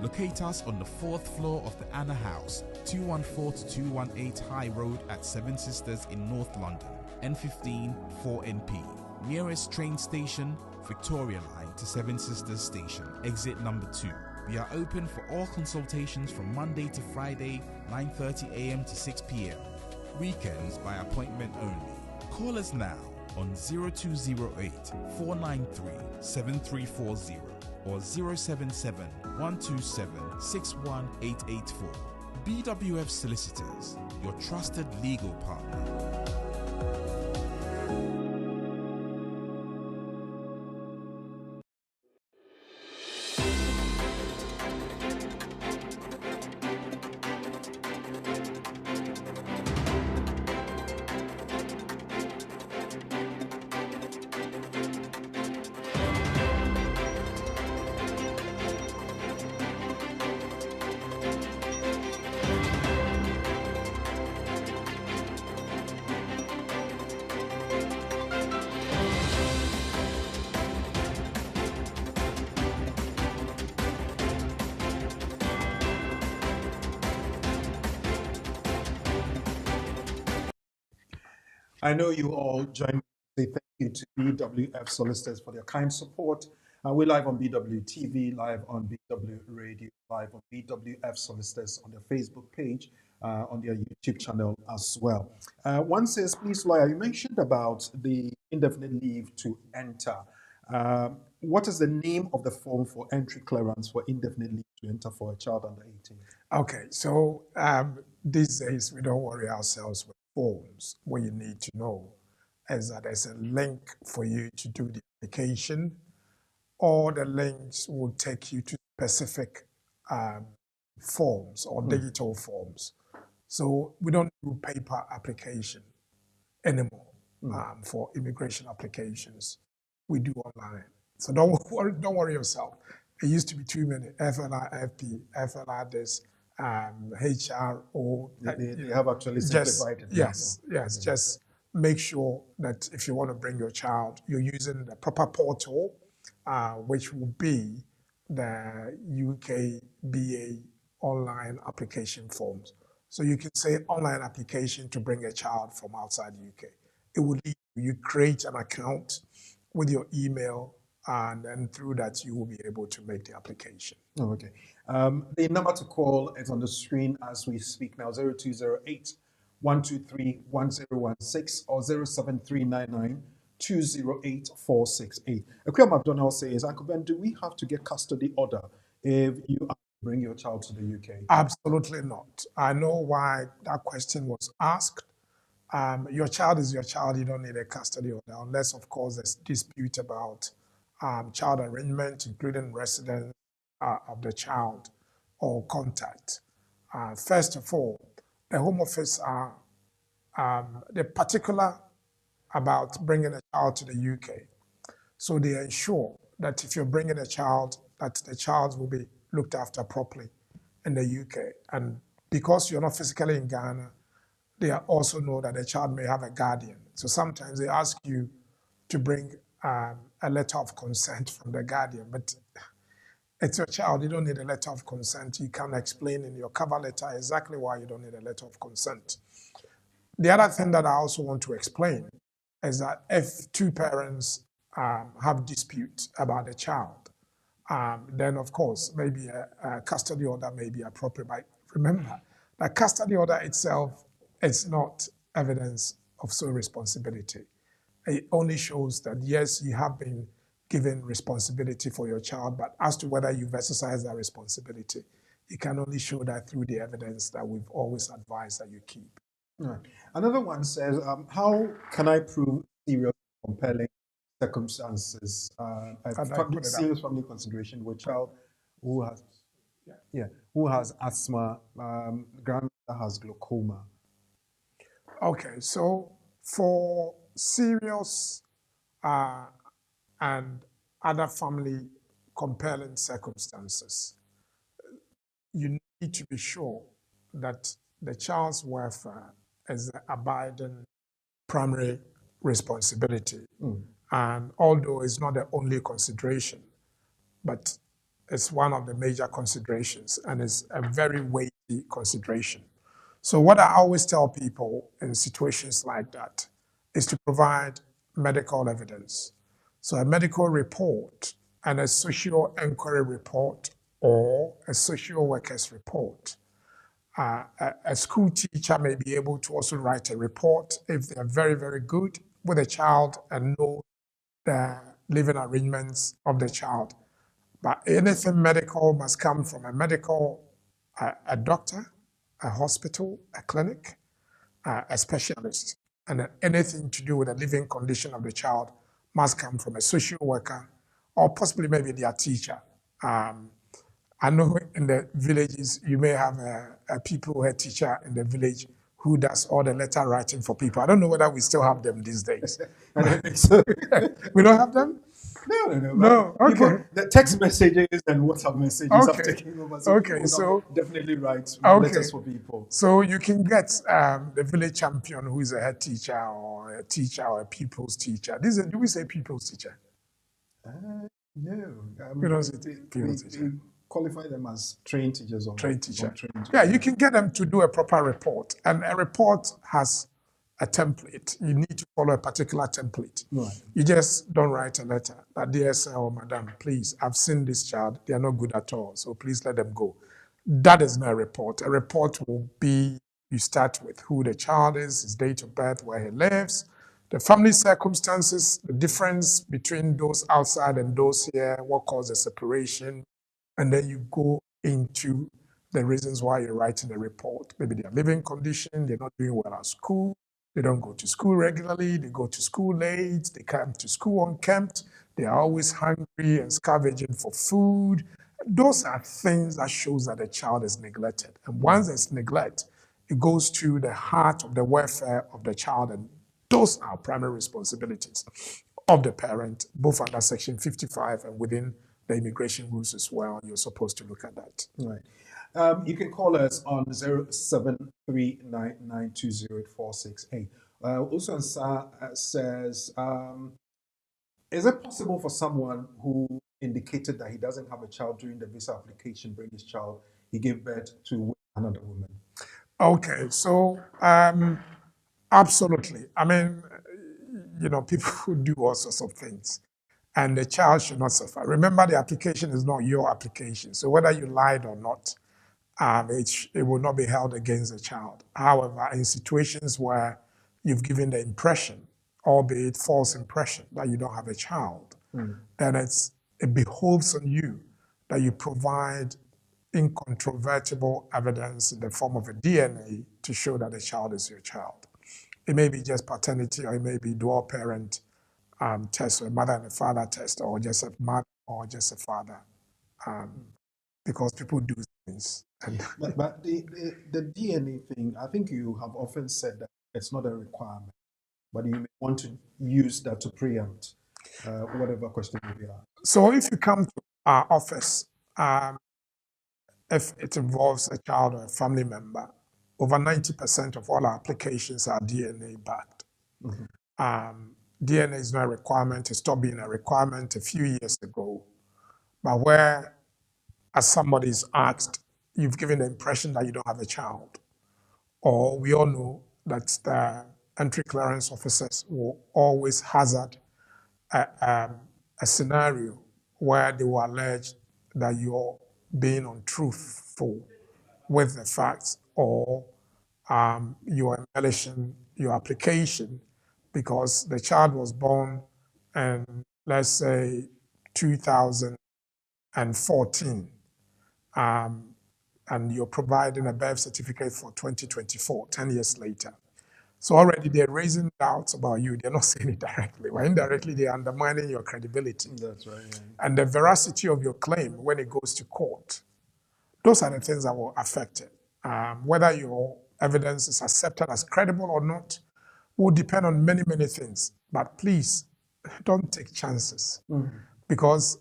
Locate us on the 4th floor of the Anna House, 214 to 218 High Road at Seven Sisters in North London, N15 4NP. Nearest train station, Victoria Line to Seven Sisters Station, exit number 2. We are open for all consultations from Monday to Friday, 9:30 a.m. to 6 p.m. Weekends by appointment only. Call us now on 0208 493 7340 or 077 127 61884. BWF Solicitors, your trusted legal partner.
I know you all join me to say thank you to BWF solicitors for their kind support. We're live on BW TV, live on BW Radio, live on BWF solicitors on their Facebook page, on their YouTube channel as well. One says, please, lawyer, you mentioned about the indefinite leave to enter. What is the name of the form for entry clearance for indefinite leave to enter for a child under 18?
Okay, so these days we don't worry ourselves with forms. What you need to know is that there's a link for you to do the application. All the links will take you to specific forms or digital forms. So we don't do paper application anymore for immigration applications. We do online. So don't worry yourself. It used to be too many, FLR, FP, FLR this, HRO.
They have actually
Just,
simplified it.
yes, yes, just make sure that if you want to bring your child, you're using the proper portal, which will be the UKBA online application forms. So you can say online application to bring a child from outside the UK. It will lead you create an account with your email, and then through that you will be able to make the application.
Oh, okay. The number to call is on the screen as we speak now: 0208 123 1016 or 07399 208 468. Akuya McDonald says, Uncle Ben, do we have to get custody order if you bring your child to the UK?
Absolutely not. I know why that question was asked. Your child is your child. You don't need a custody order unless, of course, there's dispute about child arrangement, including residence of the child or contact. First of all, the Home Office are they're particular about bringing a child to the UK. So they ensure that if you're bringing a child, that the child will be looked after properly in the UK. And because you're not physically in Ghana, they also know that the child may have a guardian. So sometimes they ask you to bring a letter of consent from the guardian, but it's your child. You don't need a letter of consent. You can explain in your cover letter exactly why you don't need a letter of consent. The other thing that I also want to explain is that if two parents have dispute about the child, then of course maybe a custody order may be appropriate. But remember, the custody order itself is not evidence of sole responsibility. It only shows that yes, you have been given responsibility for your child, but as to whether you've exercised that responsibility, you can only show that through the evidence that we've always advised that you keep.
Right. Another one says, how can I prove serious compelling circumstances, serious family consideration with child who has, who has asthma, grandmother has glaucoma?
Okay, so for serious and other family compelling circumstances, you need to be sure that the child's welfare is the abiding primary responsibility. And although it's not the only consideration, but it's one of the major considerations, and it's a very weighty consideration. So what I always tell people in situations like that is to provide medical evidence. So a medical report and a social inquiry report or a social worker's report. A school teacher may be able to also write a report if they're very, very good with a child and know the living arrangements of the child. But anything medical must come from a medical, a doctor, a hospital, a clinic, a specialist. And anything to do with the living condition of the child must come from a social worker or possibly maybe their teacher. I know in the villages, you may have a people head teacher in the village who does all the letter writing for people. I don't know whether we still have them these days.
I don't think so.
We don't have them? No, okay.
People, the text messages and WhatsApp messages have taken over. So
okay, so
definitely write letters for people.
So you can get the village champion who is a head teacher or a pupils teacher. Do we say pupils teacher?
No.
We don't say pupils teacher.
Qualify them as trained teachers or
trained teacher.
Yeah,
you can get them to do a proper report, and a report has a template. You need to follow a particular template.
Right.
You just don't write a letter that, dear sir or madam, please, I've seen this child. They are not good at all, so please let them go. That is not a report. A report will be, you start with who the child is, his date of birth, where he lives, the family circumstances, the difference between those outside and those here, what caused the separation, and then you go into the reasons why you're writing the report. Maybe their living condition, they're not doing well at school, they don't go to school regularly, they go to school late, they come to school unkempt, they are always hungry and scavenging for food. Those are things that shows that the child is neglected. And once there's neglect, It goes to the heart of the welfare of the child, and those are primary responsibilities of the parent, both under Section 55 and within the immigration rules as well. You're supposed to look at that.
Right. You can call us on 0739920846. Also, says, is it possible for someone who indicated that he doesn't have a child during the visa application bring his child he gave birth to another woman?
Okay, so absolutely. I mean, people do all sorts of things, and the child should not suffer. Remember, the application is not your application, so whether you lied or not, it will not be held against the child. However, in situations where you've given the impression, albeit false impression, that you don't have a child, then it behoves on you that you provide incontrovertible evidence in the form of a DNA to show that the child is your child. It may be just paternity, or it may be dual parent test, or a mother and a father test, or just a mother or just a father, because people do things.
But the DNA thing, I think you have often said that it's not a requirement, but you may want to use that to preempt whatever question may be asked.
So if you come to our office, if it involves a child or a family member, over 90% of all our applications are DNA backed. DNA is not a requirement. It stopped being a requirement a few years ago. But where, as somebody is asked, you've given the impression that you don't have a child, or we all know that the entry clearance officers will always hazard a scenario where they will allege that you're being untruthful with the facts, or you're embellishing your application because the child was born in, let's say, 2014, and you're providing a birth certificate for 2024, 10 years later. So already they're raising doubts about you. They're not saying it directly, but indirectly they're undermining your credibility.
That's right. Yeah.
And the veracity of your claim when it goes to court. Those are the things that will affect it. Whether your evidence is accepted as credible or not will depend on many, many things. But please, don't take chances. Because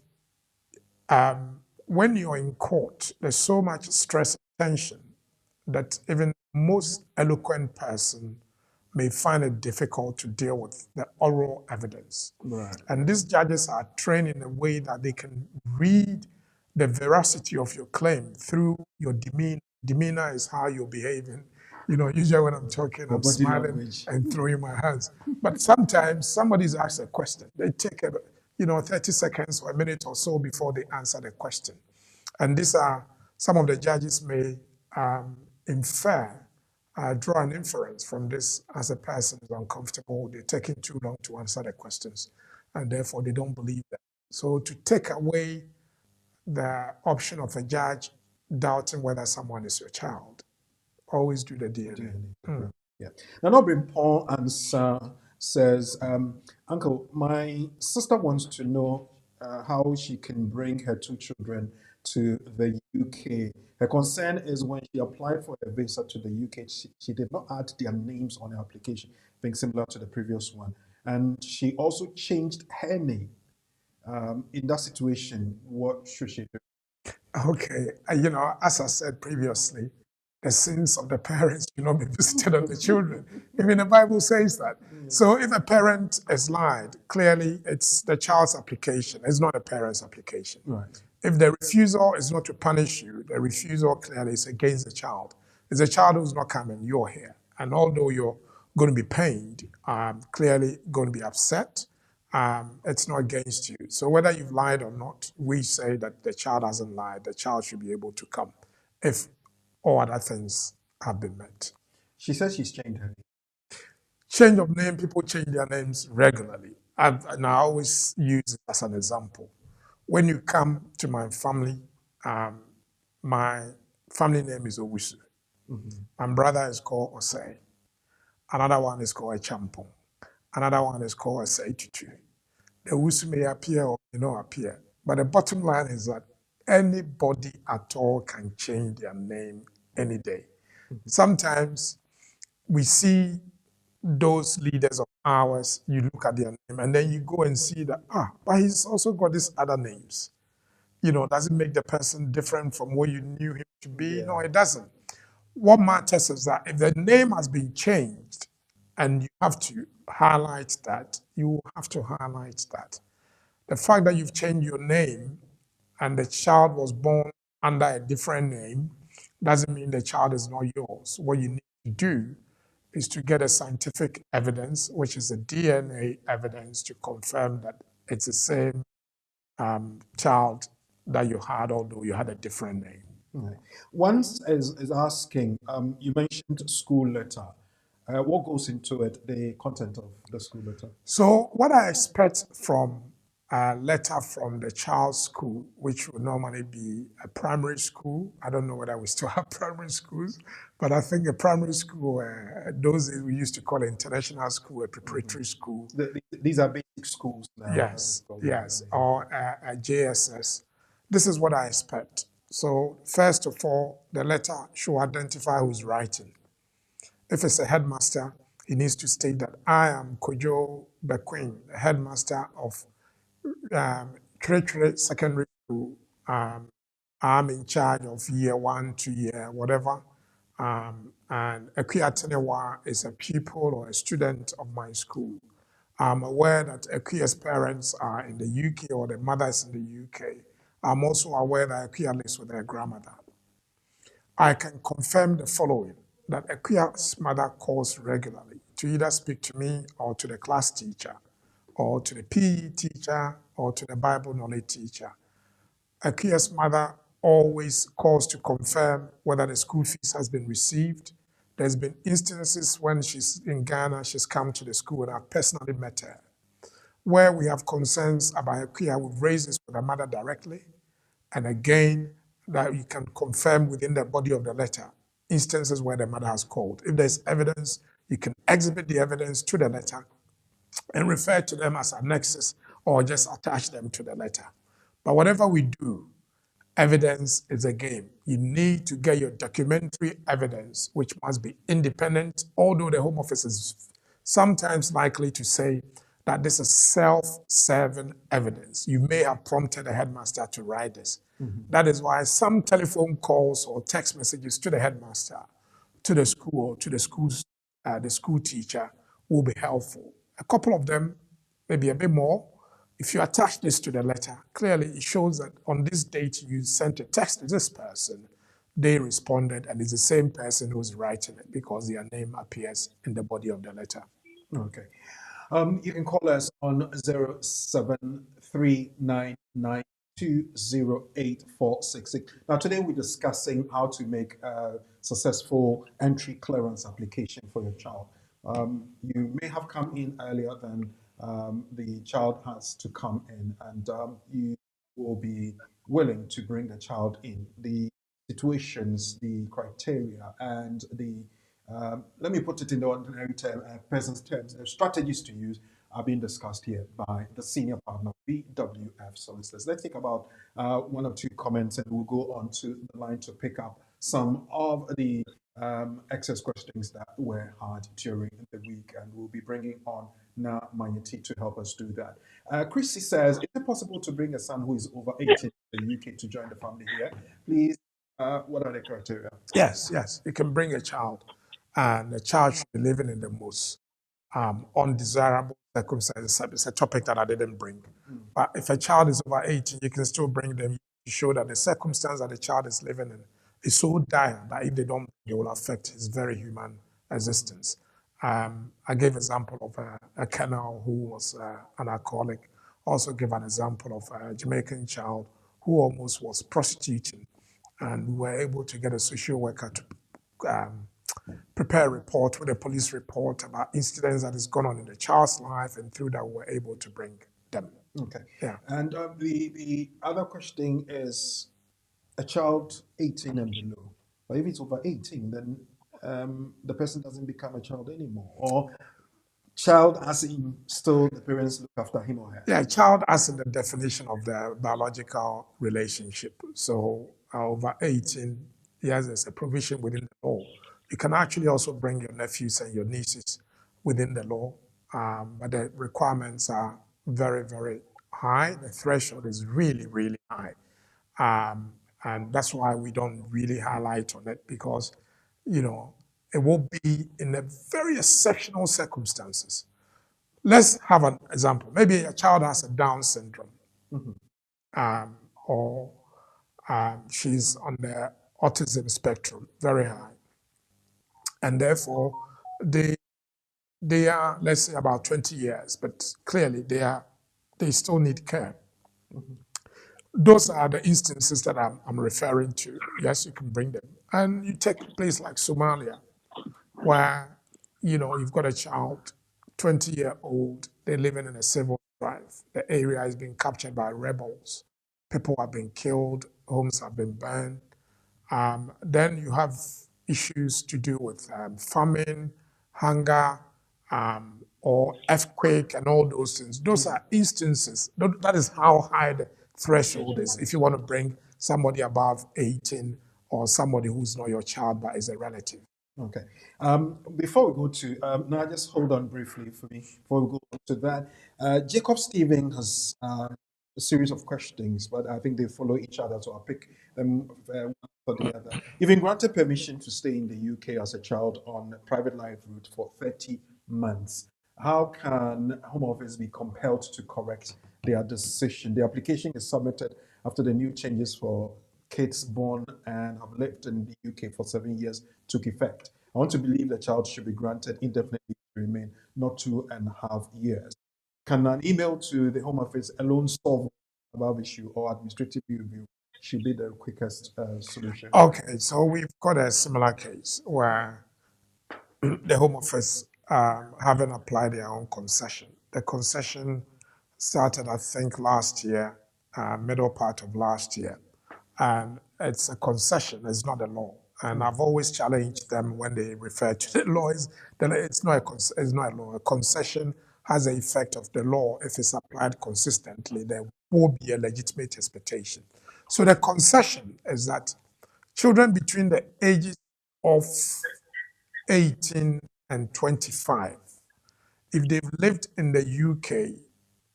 when you're in court, there's so much stress and tension that even most eloquent person may find it difficult to deal with the oral evidence.
Right.
And these judges are trained in a way that they can read the veracity of your claim through your demeanor. Demeanor is how you're behaving. Usually when I'm talking, I'm smiling and throwing my hands. But sometimes somebody's asked a question. They take 30 seconds or a minute or so before they answer the question. And these are, some of the judges may draw an inference from this as a person is uncomfortable. They're taking too long to answer the questions, and therefore they don't believe them. So to take away the option of a judge doubting whether someone is your child, always do the DNA.
Yeah. Now, Paul says, Uncle, my sister wants to know how she can bring her two children to the UK. Her concern is when she applied for a visa to the UK, she did not add their names on her application, being similar to the previous one. And she also changed her name. In that situation, what should she do?
Okay. As I said previously, the sins of the parents should not be visited on the children. Even the Bible says that. So if a parent has lied, clearly it's the child's application. It's not a parent's application.
Right.
If the refusal is not to punish you, the refusal clearly is against the child. It's the child who's not coming, you're here. And although you're going to be pained, clearly going to be upset, it's not against you. So whether you've lied or not, we say that the child hasn't lied. The child should be able to come if all other things have been met.
She says she's changed her name.
Change of name, people change their names regularly. And I always use it as an example. When you come to my family name is Owusu. My brother is called Osei. Another one is called Echampong. Another one is called Osei Tutu. The Owusu may appear or may not appear. But the bottom line is that anybody at all can change their name any day. Sometimes we see those leaders of ours, you look at their name and then you go and see that, but he's also got these other names. Does it make the person different from what you knew him to be? No, it doesn't. What matters is that if the name has been changed and you have to highlight that, you have to highlight that. The fact that you've changed your name and the child was born under a different name doesn't mean the child is not yours. What you need to do is to get a scientific evidence, which is a DNA evidence, to confirm that it's the same child that you had, although you had a different name.
Right. Once is asking, you mentioned school letter. What goes into it, the content of the school letter?
So what I expect from a letter from the child's school, which would normally be a primary school. I don't know whether we still have primary schools, but I think a primary school, those days we used to call it international school, a preparatory school.
These are basic schools now.
Yes, or a JSS. This is what I expect. So first of all, the letter should identify who's writing. If it's a headmaster, he needs to state that I am Kojo Bequin, the headmaster of 𝙬𝙬 Secondary School. I'm in charge of year 1 to year whatever. And 𝙤𝙪𝙘𝙘𝙚 is a pupil or a student of my school. I'm aware that 𝙤𝙪's parents are in the UK or the mother is in the UK. I'm also aware that 𝙤𝙪 lives with her grandmother. I can confirm the following, that 𝙤𝙪's mother calls regularly to either speak to me or to the class teacher or to the PE teacher or to the Bible knowledge teacher. 𝙤𝙪's mother always calls to confirm whether the school fees has been received. There's been instances when she's in Ghana, she's come to the school and I've personally met her. Where we have concerns about 𝙤𝙪, we've raised this with the mother directly. And again, that you can confirm within the body of the letter instances where the mother has called. If there's evidence, you can exhibit the evidence to the letter and refer to them as annexes or just attach them to the letter. But whatever we do, evidence is a game. You need to get your documentary evidence, which must be independent, although the Home Office is sometimes likely to say that this is self-serving evidence. You may have prompted the headmaster to write this. That is why some telephone calls or text messages to the headmaster, to the school, or to the school teacher will be helpful. A couple of them, maybe a bit more. If you attach this to the letter, clearly it shows that on this date you sent a text to this person, they responded, and it's the same person who's writing it because their name appears in the body of the letter.
Okay. You can call us on 0739920846. Now, today we're discussing how to make a successful entry clearance application for your child. You may have come in earlier than the child has to come in, and you will be willing to bring the child in. The situations, the criteria, and the let me put it in the ordinary person's terms. Strategies to use are being discussed here by the senior partner, BWF Solicitors. Let's take about 1 or 2 comments, and we'll go on to the line to pick up some of the excess questions that were had during the week, and we'll be bringing on Na Mayeti to help us do that. Chrissy says, is it possible to bring a son who is over 18 in the UK to join the family here? Please, what are the criteria?
Yes, you can bring a child, and the child should be living in the most undesirable circumstances. It's a topic that I didn't bring. But if a child is over 18, you can still bring them to show that the circumstance that the child is living in is so dire that if they don't, it will affect his very human existence. I gave an example of a colonel who was an alcoholic. Also gave an example of a Jamaican child who almost was prostituting, and we were able to get a social worker to prepare a report with a police report about incidents that has gone on in the child's life, and through that we were able to bring them.
Okay.
Yeah.
And the other question is a child 18 and below. But if it's over 18, then the person doesn't become a child anymore. Or child as in still the parents look after him or her.
Yeah, child as in the definition of the biological relationship. So over 18, yes, there's a provision within the law You can actually also bring your nephews and your nieces within the law, but the requirements are very, very high. The threshold is really, really high. And that's why we don't really highlight on it because, it will be in a very exceptional circumstances. Let's have an example. Maybe a child has a Down syndrome, or she's on the autism spectrum, very high, and therefore they are, let's say, about 20 years, but clearly they still need care. Those are the instances that I'm referring to. Yes, you can bring them. And you take a place like Somalia, where, you've got a child, 20-year-old, they're living in a civil strife. The area is being captured by rebels. People have been killed, homes have been burned. Then you have issues to do with famine, hunger, or earthquake, and all those things. Those are instances. That is how high the threshold is if you want to bring somebody above 18 or somebody who's not your child but is a relative.
Okay. Before we go to, now just hold on briefly for me before we go to that. Jacob Stephen has a series of questions, but I think they follow each other, so I'll pick them one after the other. You've been granted permission to stay in the UK as a child on private life route for 30 months. How can Home Office be compelled to correct their decision? The application is submitted after the new changes for kids born and have lived in the UK for 7 years took effect. I want to believe the child should be granted indefinitely to remain, not 2.5 years. Can an email to the Home Office alone solve the above issue, or administrative review should be the quickest solution?
Okay, so we've got a similar case where the Home Office haven't applied their own concession. The concession started, I think, last year, middle part of last year. And it's a concession, it's not a law. And I've always challenged them when they refer to the law. It's not a law. A concession has the effect of the law. If it's applied consistently, there will be a legitimate expectation. So the concession is that children between the ages of 18 and 25, if they've lived in the UK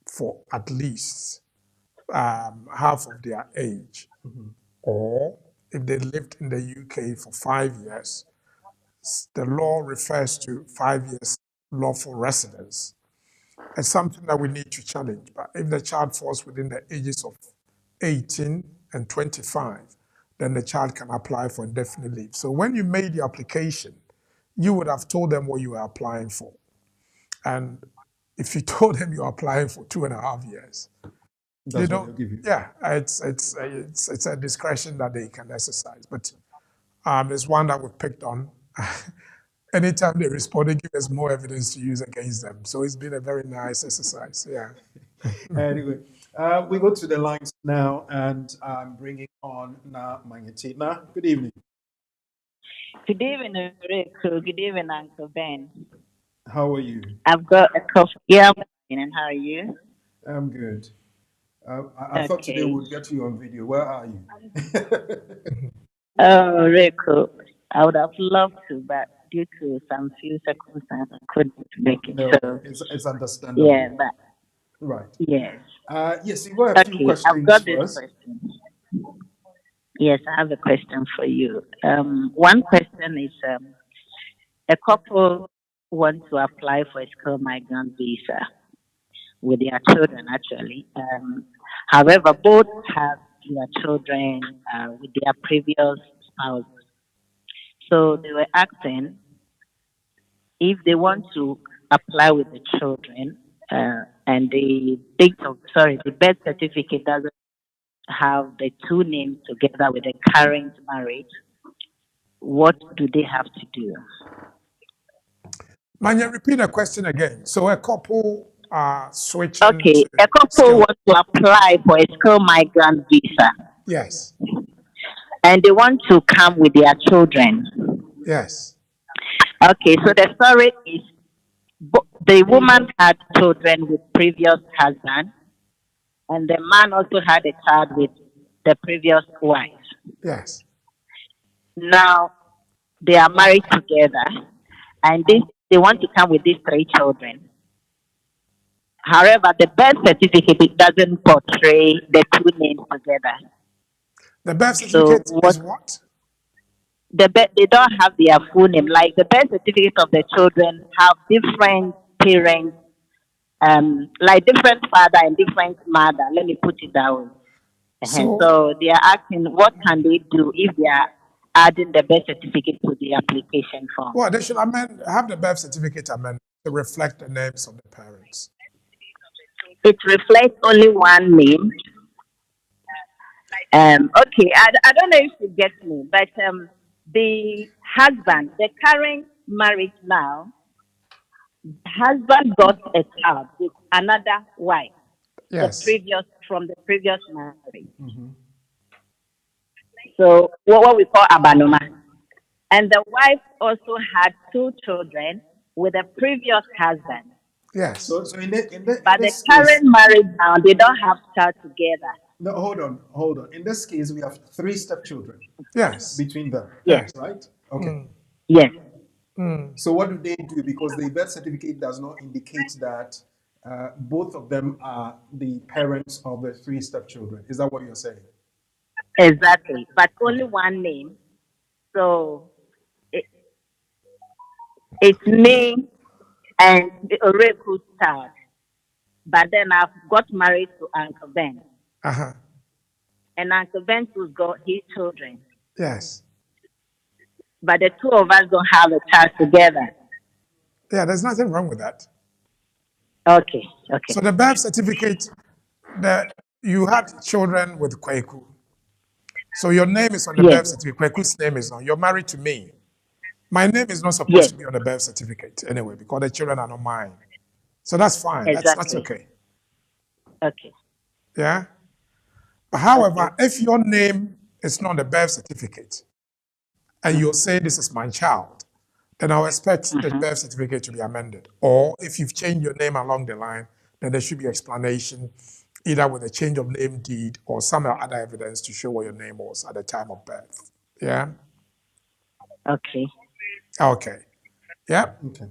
for at least half of their age, or if they lived in the UK for 5 years, the law refers to 5 years lawful residence. It's something that we need to challenge. But if the child falls within the ages of 18 and 25, then the child can apply for indefinite leave. So when you made the application, you would have told them what you were applying for. And if you told them you're applying for 2.5 years,
That's what they'll give you.
yeah, it's a discretion that they can exercise. But it's one that we've picked on. Anytime they respond, they give us more evidence to use against them. So it's been a very nice exercise. Yeah.
Anyway, we go to the lines now, and I'm bringing on Na Mangeti. Na, good evening.
Good evening, Rico. Good evening, Uncle Ben.
How are you?
I've got a coffee. Yeah, I'm fine. And how are you?
I'm good. I thought today we'd get you on video. Where are you?
Oh, Rico, I would have loved to, but due to some few circumstances, I couldn't make it.
No,
so
it's understandable.
yeah, but
Right.
yes.
Yes, you got a few
Okay,
questions
I've got
for
this
us.
question. Yes, I have a question for you. One question is, a couple want to apply for a skilled migrant visa with their children, actually. However, both have their children with their previous spouses. So they were asking if they want to apply with the children and the birth certificate doesn't have the two names together with the current marriage, what do they have to do?
Manya, repeat the question again. So a couple are switching.
Okay,
to
a couple
skilled.
want to apply for a skilled migrant visa
Yes.
and they want to come with their children.
Yes.
Okay, so the story is the woman had children with previous husband, and the man also had a child with the previous wife.
Yes.
Now, they are married together, and they want to come with these 3 children. However, the birth certificate it doesn't portray the 2 names together.
The birth
So
certificate is what?
they don't have their full name. Like the birth certificate of the children have different parents, like different father and different mother. Let me put it that way.
So,
So they are asking, what can they do if they are adding the birth certificate to the application form?
well, they should have the birth certificate amended to reflect the names of the parents.
It reflects only one name. Okay, I don't know if you get me, but the husband, the current marriage now, the husband got a child with another wife,
Yes.
from the previous marriage. So what we call abanoma. And the wife also had 2 children with a previous husband.
Yes.
So
But the current marriage now, they don't have child together.
No, hold on. In this case, we have 3 stepchildren.
Yes.
Between them.
Yes.
Right? Okay.
Yes.
So what do they do? Because the birth certificate does not indicate that both of them are the parents of the 3 stepchildren. Is that what you're saying?
Exactly. But only one name. So it's me and the Oreku child. But then I've got married to Uncle Ben. And Uncle Ben has got his children.
Yes.
But the 2 of us don't have a child together.
Yeah, there's nothing wrong with that.
Okay.
So the birth certificate, that you had children with Kweku. So your name is on the birth certificate. Kweku's name is on. You're married to me. My name is not supposed to be on the birth certificate anyway, because the children are not mine. So that's fine.
Exactly.
That's okay.
Okay.
Yeah. But however, if your name is not on the birth certificate, and you'll say this is my child, then I'll expect the birth certificate to be amended. Or if you've changed your name along the line, then there should be explanation, either with a change of name deed or some other evidence to show what your name was at the time of birth. Yeah?
Okay.
Okay. Yeah?
Okay.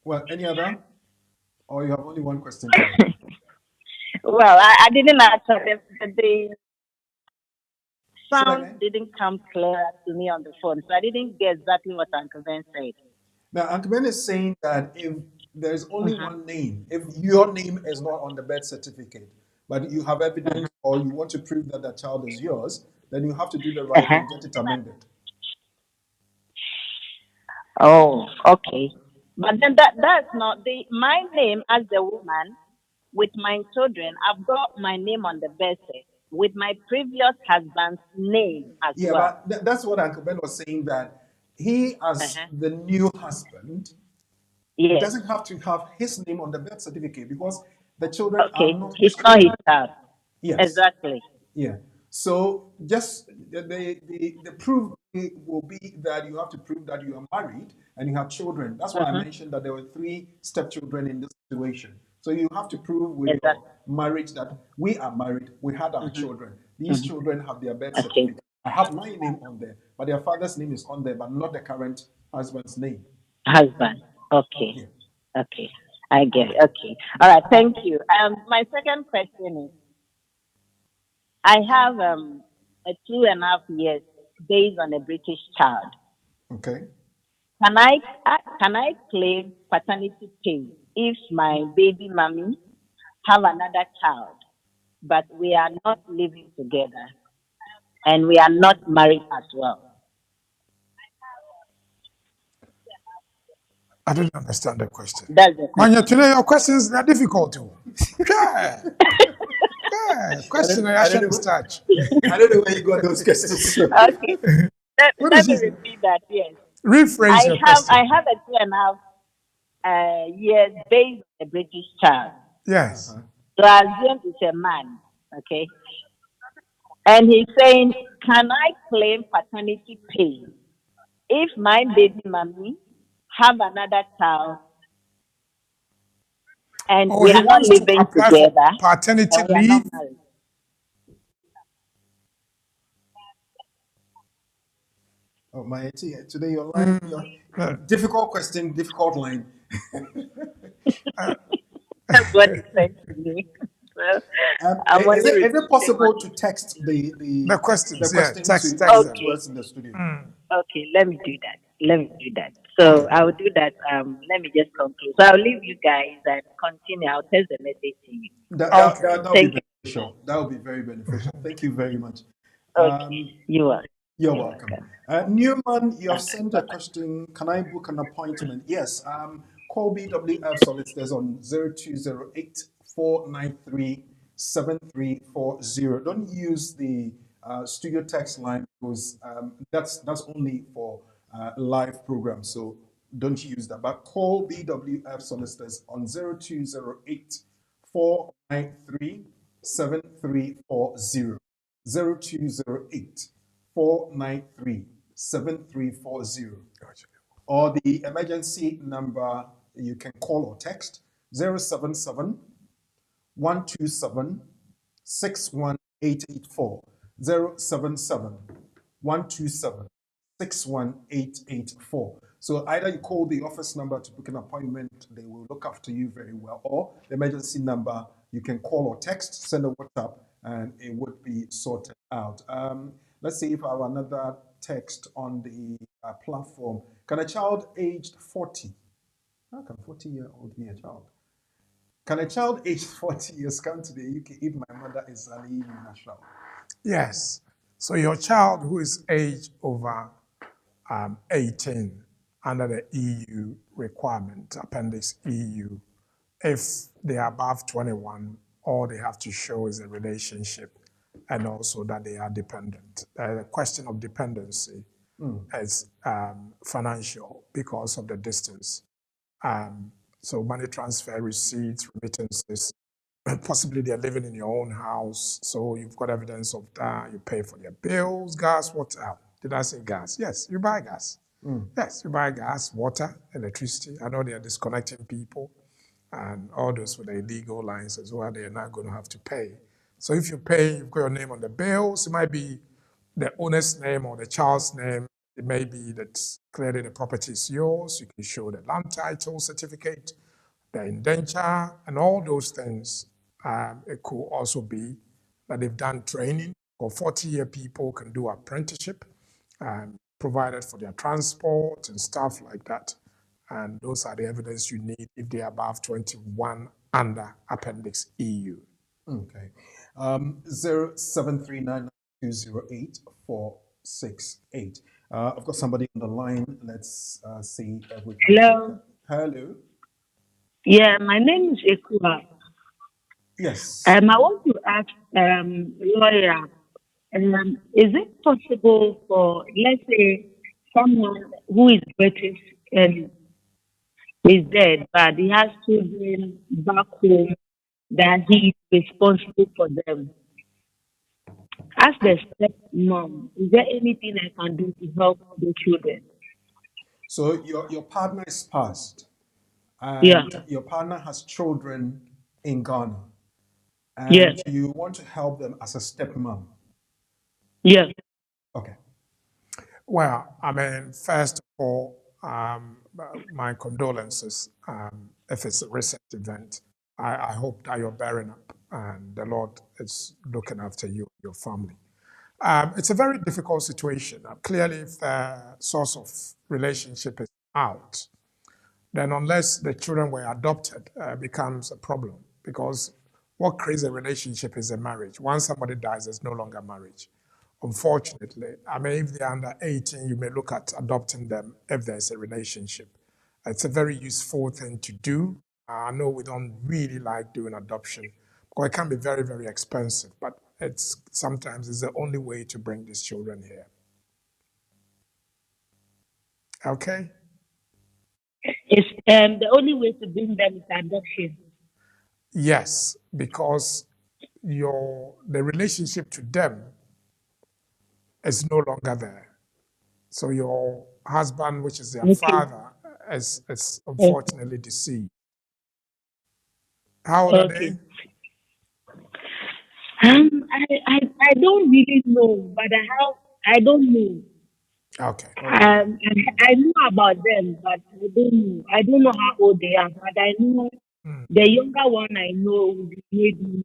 Well, any other? Or you have only one question?
Well, I didn't answer. The sound didn't come clear to me on the phone, so I didn't get exactly what Uncle Ben said.
Now, Uncle Ben is saying that if there's only one name, if your name is not on the birth certificate, but you have evidence or you want to prove that the child is yours, then you have to do the right and get it amended.
Oh, okay. But then that's not my name as the woman with my children. I've got my name on the birth certificate with my previous husband's name as well.
Yeah, but that's what Uncle Ben was saying, that he, as the new husband, doesn't have to have his name on the birth certificate because the children are not
his not his child.
Yes.
Exactly.
Yeah. So just the proof will be that you have to prove that you are married and you have children. That's why I mentioned that there were 3 stepchildren in this situation. So you have to prove with your marriage that we are married, we had our children. These children have their birth certificate. I have my name on there, but their father's name is on there, but not the current husband's name.
Husband. Okay. Yeah. Okay. I get it. Okay. All right. Thank you. My second question is, I have a 2.5 years based on a British child.
Okay.
Can I claim paternity pay if my baby mommy have another child, but we are not living together and we are not married as well?
I don't understand the question.
That's the question.
Today your questions are difficult too. Question I shouldn't start.
I don't know where you got those questions.
Okay. Let me repeat that, yes.
Rephrase your question.
I have a 2.5 years based on a British child.
Yes.
So I assume it's a man, okay? And he's saying, can I claim paternity pay if my baby mommy have another child and we are not living together?
Paternity leave?
Oh, my today your line, your difficult question, difficult line.
That's what he said to me. So I'm
Is
only
it
repeating what
possible to
he
text
The
the
questions, yeah,
question
text
to
them.
Okay,
us in the studio?
okay, let me do that. Let me do that. So
Okay,
I'll do that. Let me just conclude. So I'll leave you guys and continue. I'll text the message to you.
Okay.
that would be
Thank you.
beneficial. That would be very beneficial. Thank you very much.
Okay,
Um,
you are.
You're
You're
welcome.
welcome.
Newman, you have
All right,
sent
bye
a
bye.
question. Can I book an appointment? Yes. Call BWF solicitors on 0208-493-7340. Don't use the studio text line because that's only for live programs. So don't use that. But call BWF solicitors on 0208-493-7340. 0208-493-7340, or the emergency number you can call or text 077 127 61884. 077 127 61884. So either you call the office number to book an appointment, they will look after you very well, or the emergency number you can call or text, send a WhatsApp, and it would be sorted out. Let's see if I have another text on the platform. Can a child aged 40, how can 40-year-old be a child? Can a child aged 40 years come to the UK if my mother is an EU national?
Yes. So your child who is age over 18 under the EU requirement, Appendix EU, if they are above 21, all they have to show is a relationship and also that they are dependent. The question of dependency is financial because of the distance. So money transfer, receipts, remittances, possibly they're living in your own house, so you've got evidence of that. You pay for their bills, gas, water. Did I say gas? Yes, you buy gas. Yes, you buy gas, water, electricity. I know they are disconnecting people and all those with the illegal lines as well, they are not going to have to pay. So if you pay, you've got your name on the bills. It might be the owner's name or the child's name. It may be that clearly the property is yours. You can show the land title certificate, the indenture, and all those things. It could also be that they've done training, or 40-year people can do apprenticeship, provided for their transport and stuff like that. And those are the evidence you need if they are above 21 under Appendix EU.
Okay. 0739-208-468. I've got somebody on the line. Let's see if we can take
Hello.
that. Hello.
Yeah, my name is Ekua.
Yes.
I want to ask lawyer, is it possible for, let's say, someone who is British and is dead, but he has children back home that he is responsible for them? As the stepmom, is there anything I can do to help the children?
So your partner is passed,
Yeah,
and your partner has children in Ghana,
yeah,
and you want to help them as a stepmom.
yeah.
Okay.
Well, I mean, first of all, my condolences. If it's a recent event, I hope that you're bearing up and the Lord is looking after you and your family. It's a very difficult situation. Clearly, if the source of relationship is out, then unless the children were adopted, becomes a problem because what creates a relationship is a marriage. Once somebody dies, there's no longer marriage. Unfortunately, I mean, if they're under 18, you may look at adopting them if there's a relationship. It's a very useful thing to do. I know we don't really like doing adoption because it can be very, very expensive, but it's sometimes it's the only way to bring these children here. Okay?
It's the only way to bring them is adoption.
Yes, because the relationship to them is no longer there. So your husband, which is their
Okay,
father, is
okay,
unfortunately deceased. How old are
okay.
they?
I don't really know, but I don't know.
Okay.
I know about them, but I don't know. I don't know how old they are, but I know the younger one. I know will be maybe.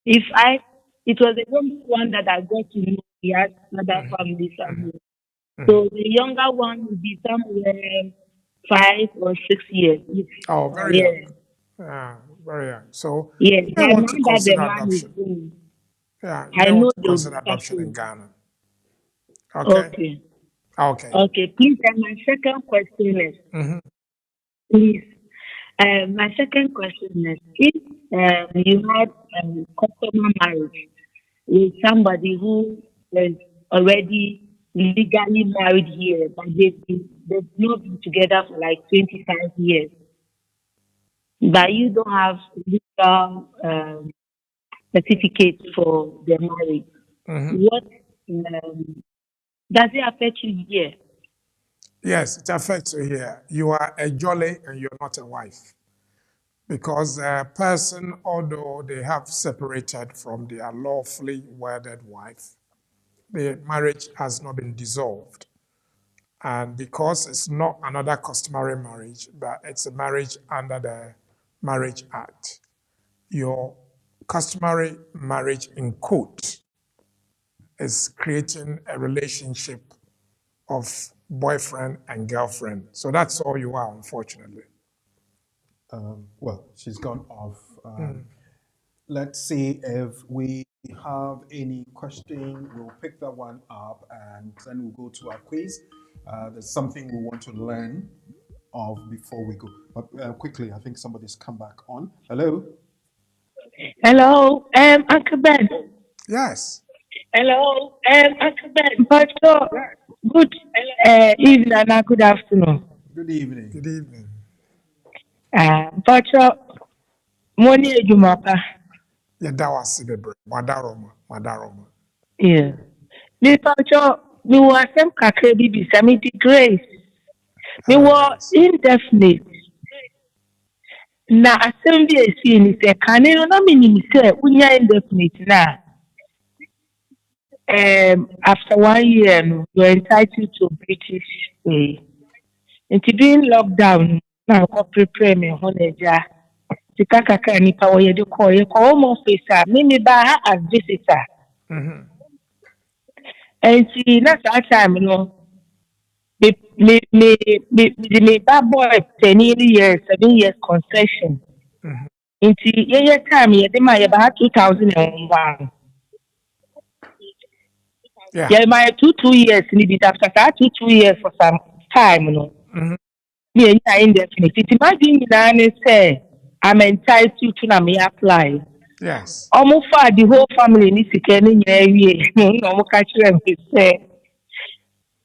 If I, it was the younger one that I got to know. He has other families as well. So the younger one will be somewhere 5 or 6 years.
Oh, very young.
Yeah,
Very young. So
yeah.
you may
But
want to
now that the
consider
man is
adoption.
going,
Yeah, you
I
may want
know
to
they'll be
consider adoption in
careful.
Ghana. Okay.
Okay.
Okay.
Okay. Please, and my second question is,
Mm-hmm.
please, my second question is, if you had customer marriage with somebody who is already legally married here, but they've not been together for like 25 years, but you don't have legal certificate for the marriage,
Mm-hmm.
what does it affect you here?
Yes, it affects you here. You are a jolly and you're not a wife. Because a person, although they have separated from their lawfully wedded wife, the marriage has not been dissolved. And because it's not another customary marriage, but it's a marriage under the Marriage Act, your customary marriage in court is creating a relationship of boyfriend and girlfriend. So that's all you are, unfortunately.
Well, she's gone off. Let's see if we have any question. We'll pick that one up and then we'll go to our quiz. There's something we want to learn of before we go. But quickly, I think somebody's come back on. Hello?
Hello, Uncle Ben.
Yes.
Hello, Uncle Ben. But good evening and good afternoon.
Good evening.
Good evening.
But morning, Jumapa.
Yɛda wo ase bebree. Wadaroma. Wadaroma.
Yeah. Me Pacho, me was some kakre bibi, some grace. Me was indefinite. Na assembly esi ni se kanino na minimi se unya indefinite na. After 1 year, no, you're entitled to British pay. Into during lockdown, now I prepare me honeja. Sika kaka nipa wo ye de call ye call home officer. Me ba ha as visitor.
Mm-hmm.
And see, na that time, you know, me ba boy 10 years, 7 years concession.
Mm-hmm.
Into ye time ye de my ba 2001.
Yeah.
Yeah, my 2 years need it after that 2 years for some time, you know.
Mm-hmm.
Me and indefinite. Imagine that say I'm entitled to na me apply.
Yes.
Almost for the whole family needs to get in here. No catch them say.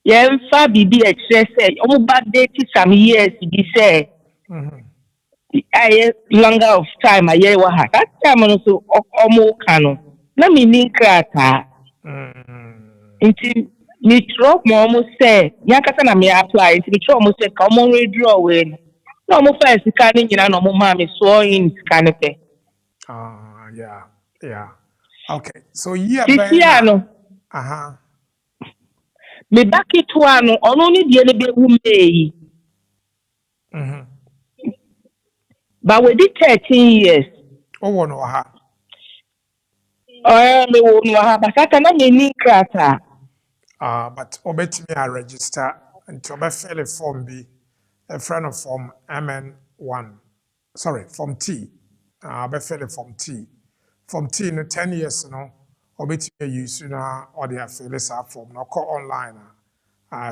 Yeah, fa bibi extra say. Almost bad date some years be say. I longer of time I hear what that time also almost canon. Na me ni krata. Inti me drop mo almost say. Yakata na me apply. Inti me drop almost say come on withdraw when. No mo first scanning you know mo mommy so in scanning.
Yeah. Yeah. Okay. So yeah,
Titiano.
Uh-huh.
Me back it one only the any be woman.
Mm-hmm.
But we did 13 years.
Oh, no, ha.
Me won't have but I cannot be krata.
But obey me, I register until I fill a form B, a friend of form MN1. Sorry, form T. I fill a form T. Form T in 10 years, obey me, use, or they have fill this form, no call online.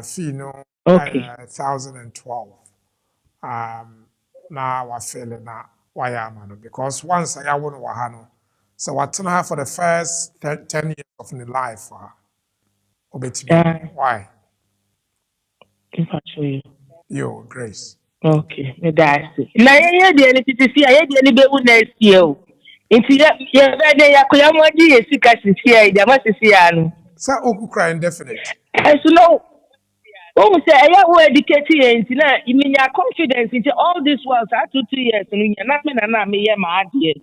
Fee,
Okay.
1,012. Now I feel it now. Why am I? Because once I want to wahano, so what her for the first 10 years of my life for her. Why?
If I show you.
Yo, Grace.
Okay, me that's it. Now you the any to see, I the any be next year. Into ya be ya kuyamodi esika sisi ya ida masisi ya no.
Sa oku cry indefinite.
So no. Oh, say I will educate you. Now, you mean your confidence into all this while 2 years, and you're not me na me yeah my idea.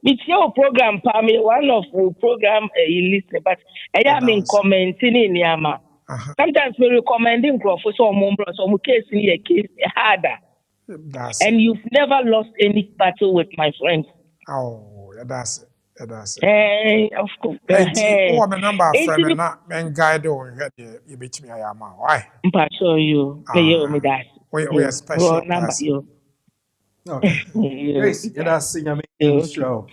It's your program, Pami, one of the program you listen, but I am in
That's
commenting in Yama.
uh-huh.
Sometimes we recommending for some case in a case harder.
That's it.
And you've never lost any battle with my friends.
Oh, yeah, that's it. Yeah, that's it.
Of course.
And oh, my number of
Ain't
friend and
you
not men guide on you beat me. I am why?
show you? Me that.
We are special
Number
person.
you.
Okay. Grace, yeah, that's in show.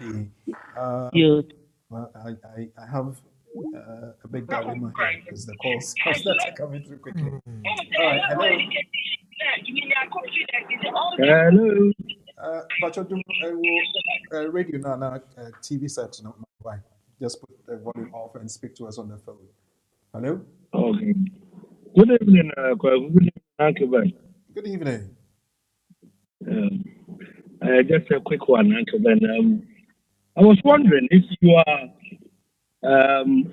You.
Well, I have a big dilemma here because the calls are starting coming through quickly. All right, hello.
Hello.
But you do radio now, TV sets, not my wife. Just put the volume off and speak to us on the phone. Hello.
Okay. Good evening, Good evening, Uncle Ben.
Good evening.
Just a quick one, Uncle Ben. I was wondering if you are,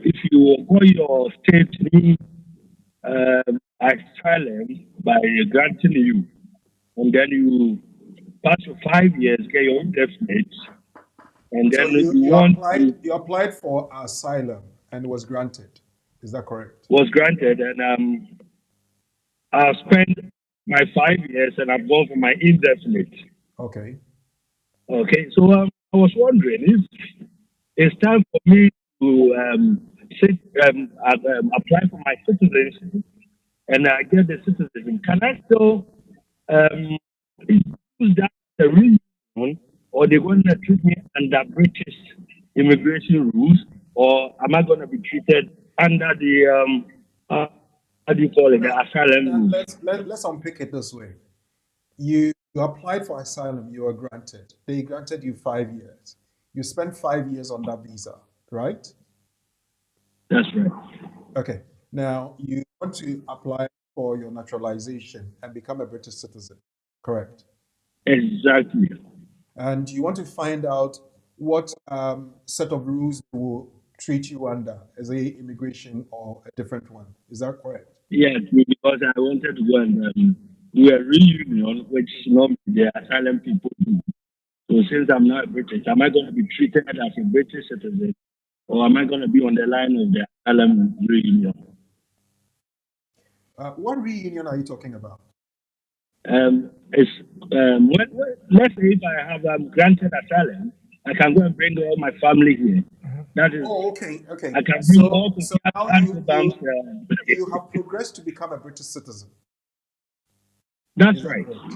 if you got your state need asylum by granting you, and then you pass for 5 years, get your indefinite, and then
So you
you
applied for asylum and was granted. Is that correct?
was granted, and I spent my 5 years, and I've gone for my indefinite.
Okay.
Okay, so I was wondering if it's time for me to apply for my citizenship and I get the citizenship. Can I still use that as a reason, or they're going to treat me under British immigration rules, or am I going to be treated under the how do you call it, the asylum rules?
Let's unpick it this way. You applied for asylum, you were granted. They granted you 5 years. You spent 5 years on that visa, right?
That's right.
Okay. Now you want to apply for your naturalization and become a British citizen, correct?
Exactly.
And you want to find out what set of rules will treat you under, as a immigration or a different one. Is that correct?
Yes, because I wanted to go and do a reunion, which normally the asylum people do. So since I'm not British, am I going to be treated as a British citizen, or am I going to be on the line of the asylum reunion?
What reunion are you talking about?
It's let's say if I have granted asylum, I can go and bring all my family here. That is,
Okay.
I can bring all
So now you have progressed to become a British citizen.
That's
Is that
right.
correct?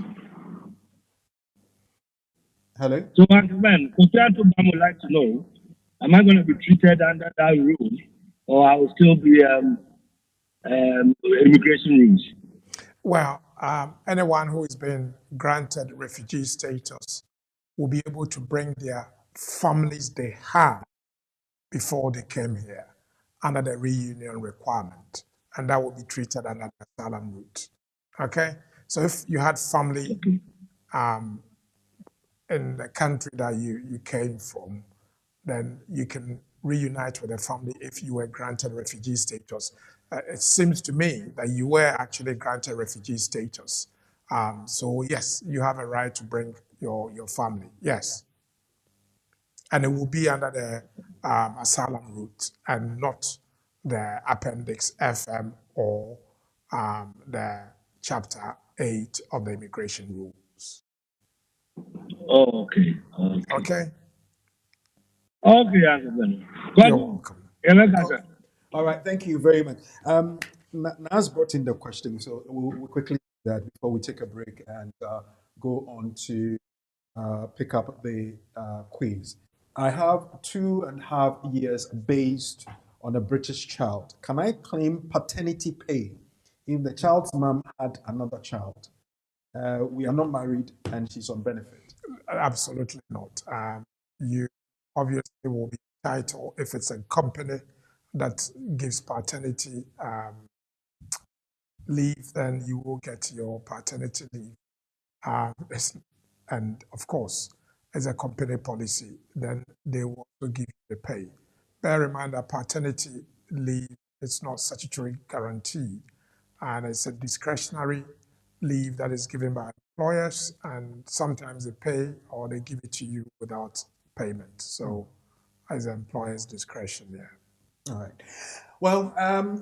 Hello?
So, man, Kofiato Bam would like to know, am I going to be treated under that rule, or I will still be immigration rules?
Well, anyone who has been granted refugee status will be able to bring their families they had before they came here under the reunion requirement, and that will be treated under the asylum route. Okay? So if you had family in the country that you came from, then you can reunite with the family if you were granted refugee status. It seems to me that you were actually granted refugee status. So yes, you have a right to bring your family, yes. And it will be under the asylum route and not the Appendix FM or the Chapter 8 of the immigration rules.
Oh, okay.
Okay?
Okay, Uncle.
You're welcome.
All right, thank you very much. Nas brought in the question, so we'll quickly do that before we take a break and go on to pick up the quiz. I have 2.5 years based on a British child. Can I claim paternity pay if the child's mom had another child? We are not married and she's on benefit.
Absolutely not. You obviously will be entitled, if it's a company that gives paternity leave, then you will get your paternity leave. And of course, as a company policy, then they will also give you the pay. Bear in mind that paternity leave is not statutory guaranteed, and it's a discretionary leave that is given by employers, and sometimes they pay or they give it to you without payment. So it's the employer's discretion, yeah.
All right. Well,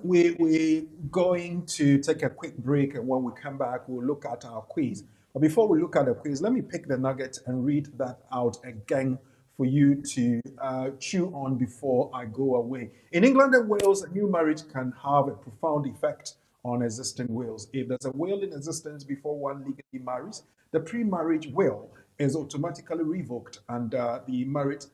we're going to take a quick break, and when we come back, we'll look at our quiz. But before we look at the quiz, let me pick the nugget and read that out again for you to chew on before I go away. In England and Wales, a new marriage can have a profound effect on existing wills. If there's a will in existence before one legally marries, the pre-marriage will is automatically revoked, and the marriage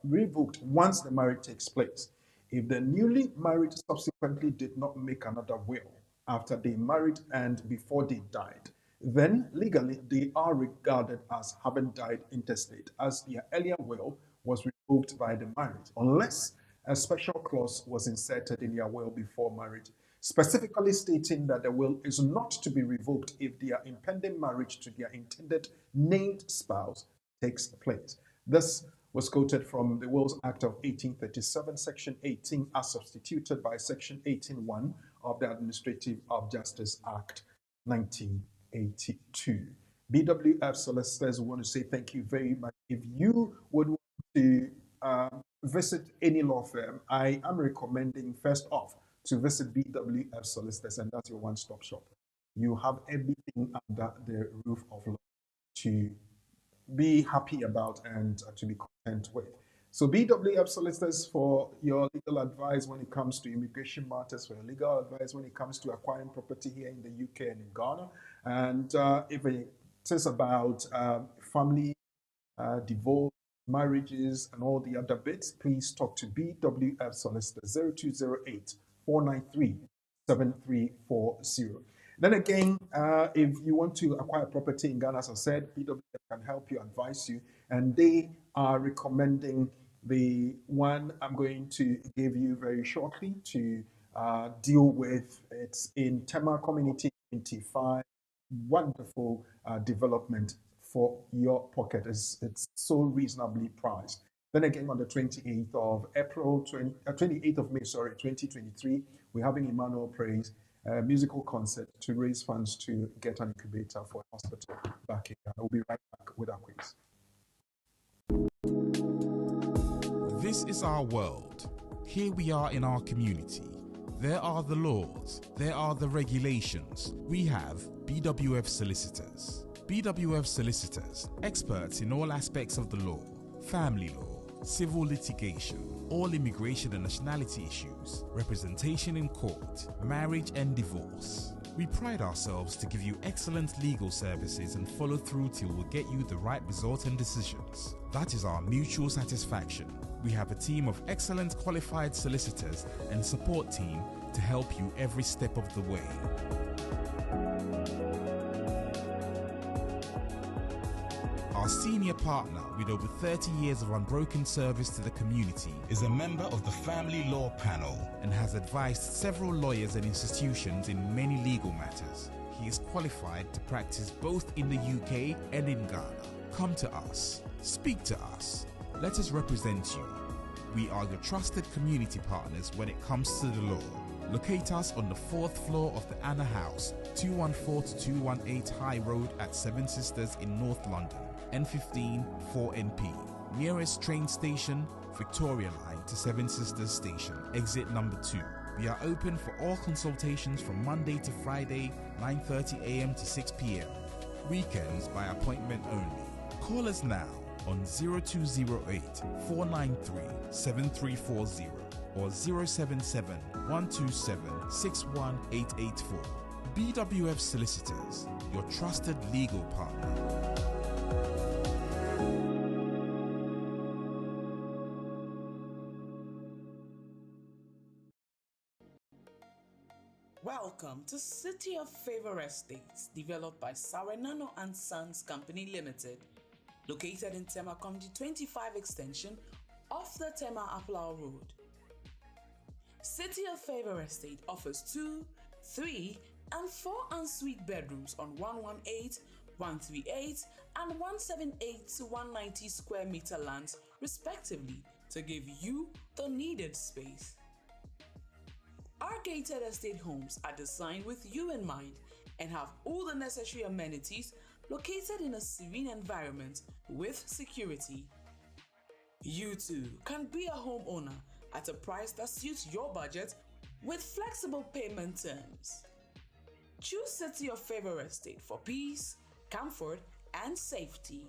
revoked once the marriage takes place. If the newly married subsequently did not make another will after they married and before they died, then legally they are regarded as having died intestate, as their earlier will was revoked by the marriage, unless a special clause was inserted in their will before marriage, specifically stating that the will is not to be revoked if their impending marriage to their intended named spouse takes place. This was quoted from the Wills Act of 1837, Section 18, as substituted by Section 18(1) of the Administrative of Justice Act 1982. BWF solicitors want to say thank you very much. If you would want to visit any law firm, I am recommending first off to visit BWF solicitors, and that's your one-stop shop. You have everything under the roof of law to be happy about and to be content with. So BWF solicitors for your legal advice when it comes to immigration matters, for your legal advice when it comes to acquiring property here in the UK and in Ghana. And if it is about family, divorce, marriages, and all the other bits, please talk to BWF Solicitor 0208 493 7340. Then again, if you want to acquire property in Ghana, as I said, BWF can help you, advise you, and they are recommending the one I'm going to give you very shortly to deal with. It's in Tema Community 25. Wonderful development for your pocket. It's so reasonably priced. Then again, on the 28th of April, 28th of May, sorry, 2023, we're having Emmanuel Praise musical concert to raise funds to get an incubator for a hospital back in Ghana. We'll be right back with our quiz.
This is our world. Here we are in our community. There are the laws. There are the regulations. We have BWF solicitors. BWF solicitors, experts in all aspects of the law, family law, civil litigation, all immigration and nationality issues, representation in court, marriage and divorce. We pride ourselves to give you excellent legal services and follow through till we get you the right result and decisions. That is our mutual satisfaction. We have a team of excellent qualified solicitors and support team to help you every step of the way. Our senior partner, with over 30 years of unbroken service to the community, is a member of the Family Law Panel and has advised several lawyers and institutions in many legal matters. He is qualified to practice both in the UK and in Ghana. Come to us. Speak to us. Let us represent you. We are your trusted community partners when it comes to the law. Locate us on the 4th floor of the Anna House, 214 to 218 High Road at Seven Sisters in North London, N15 4NP. Nearest train station, Victoria Line to Seven Sisters Station, exit number 2. We are open for all consultations from Monday to Friday, 9:30 a.m. to 6 p.m. Weekends by appointment only. Call us now on 0208 493 7340 or 077 127 61884. BWF Solicitors, your trusted legal partner.
Welcome to City of Favor Estates, developed by 𝙎𝙪𝙘𝙘𝙚 𝙀𝙘𝙪 Company Limited, located in Tema Community 25 extension off the Tema Aplau Road. City of Favor Estate offers 2, 3, and 4 ensuite bedrooms on 118, 138, and 178 to 190 square meter lands, respectively, to give you the needed space. Our gated estate homes are designed with you in mind and have all the necessary amenities located in a serene environment with security. You too can be a homeowner at a price that suits your budget with flexible payment terms. Choose City of Favor Estate for peace, comfort, and safety.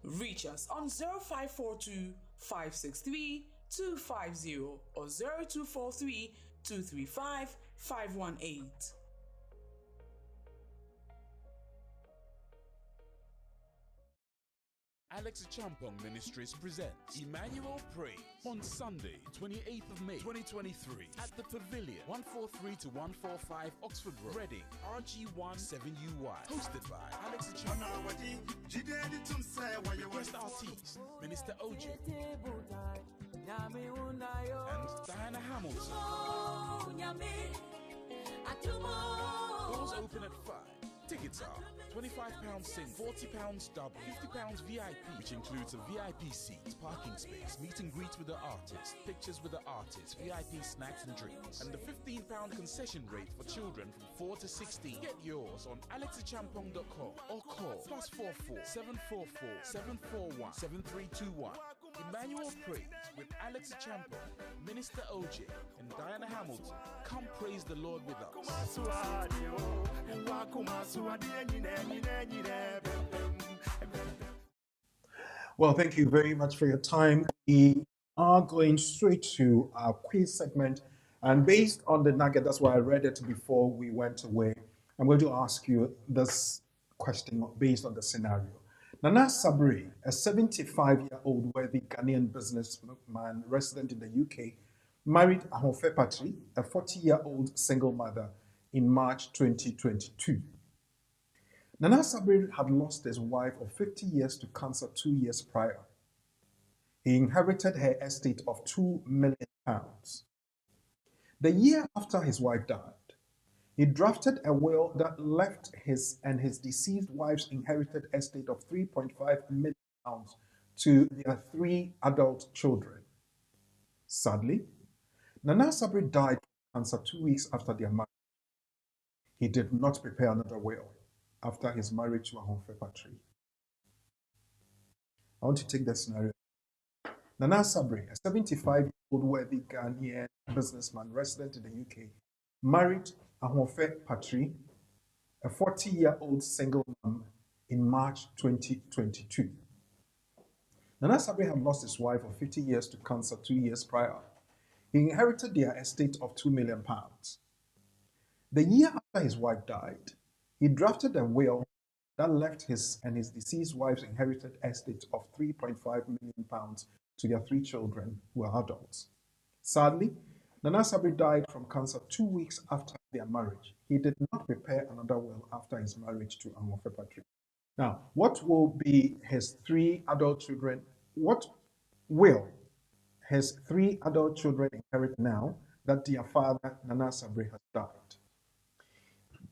Reach us on 0542 563 250 or 0243 235 518.
Alex Champong Ministries presents Emmanuel Praise on Sunday, 28th of May 2023 at the Pavilion, 143 to 145 Oxford Road, Reading, RG1 7UY. Hosted by Alex Champong. Guest artist, Minister OJ and Diana Hamilton. Doors open at 5. Tickets are £25 single, £40 double, £50 VIP, which includes a VIP seat, parking space, meet and greet with the artist, pictures with the artist, VIP snacks and drinks, and the £15 concession rate for children from 4 to 16. Get yours on alexichampong.com or call +44 744 741 7321. Emmanuel Praise with Alex Champong, Minister OJ, and Diana Hamilton. Come praise the Lord with us.
Well, thank you very much for your time. We are going straight to our quiz segment. And based on the nugget, that's why I read it before we went away. I'm going to ask you this question based on the scenario. Nana Sabri, a 75-year-old wealthy Ghanaian businessman resident in the UK, married Ahofe Patri, a 40-year-old single mother, in March 2022. Nana Sabri had lost his wife of 50 years to cancer 2 years prior. He inherited her estate of £2 million. The year after his wife died, he drafted a will that left his and his deceased wife's inherited estate of £3.5 million to their 3 adult children. Sadly, Nana Sabri died from cancer 2 weeks after their marriage. He did not prepare another will after his marriage to Ahofe Patri. I want to take the scenario. Nana Sabri, a 75-year-old wealthy Ghanaian businessman resident in the UK, married Ahofe Patri, a 40-year-old single mom, in March 2022. Nana Sabri had lost his wife of 50 years to cancer 2 years prior. He inherited their estate of £2 million. The year after his wife died, he drafted a will that left his and his deceased wife's inherited estate of £3.5 million to their 3 children who are adults. Sadly, Nana Sabri died from cancer 2 weeks after their marriage. He did not prepare another will after his marriage to Ahofe Patri. Now, what will be his 3 adult children? What will his 3 adult children inherit now that their father, Nana Sabri, has died?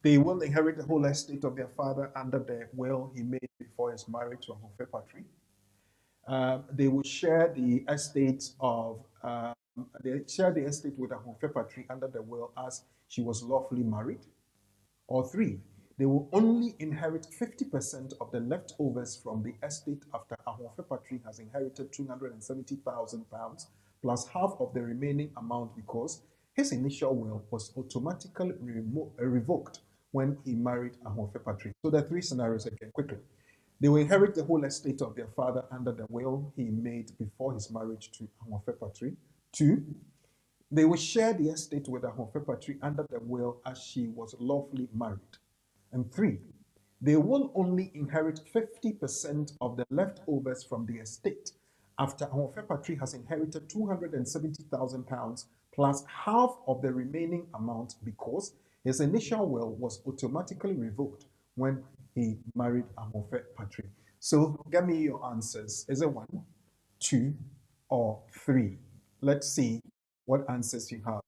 They will inherit the whole estate of their father under the will he made before his marriage to Ahofe Patri. They will share the estate of with Ahofe Patri under the will as she was lawfully married. Or 3, they will only inherit 50% of the leftovers from the estate after Ahofe Patri has inherited £270,000 plus half of the remaining amount because his initial will was automatically revoked when he married Ahofe Patri. So there are 3 scenarios again, quickly. They will inherit the whole estate of their father under the will he made before his marriage to Ahofe Patri. 2, they will share the estate with Ahofe Patri under the will as she was lawfully married. And 3, they will only inherit 50% of the leftovers from the estate after Ahofe Patri has inherited £270,000 plus half of the remaining amount because his initial will was automatically revoked when he married Ahofe Patri. So give me your answers. Is it 1, 2, or 3? Let's see what answers you have.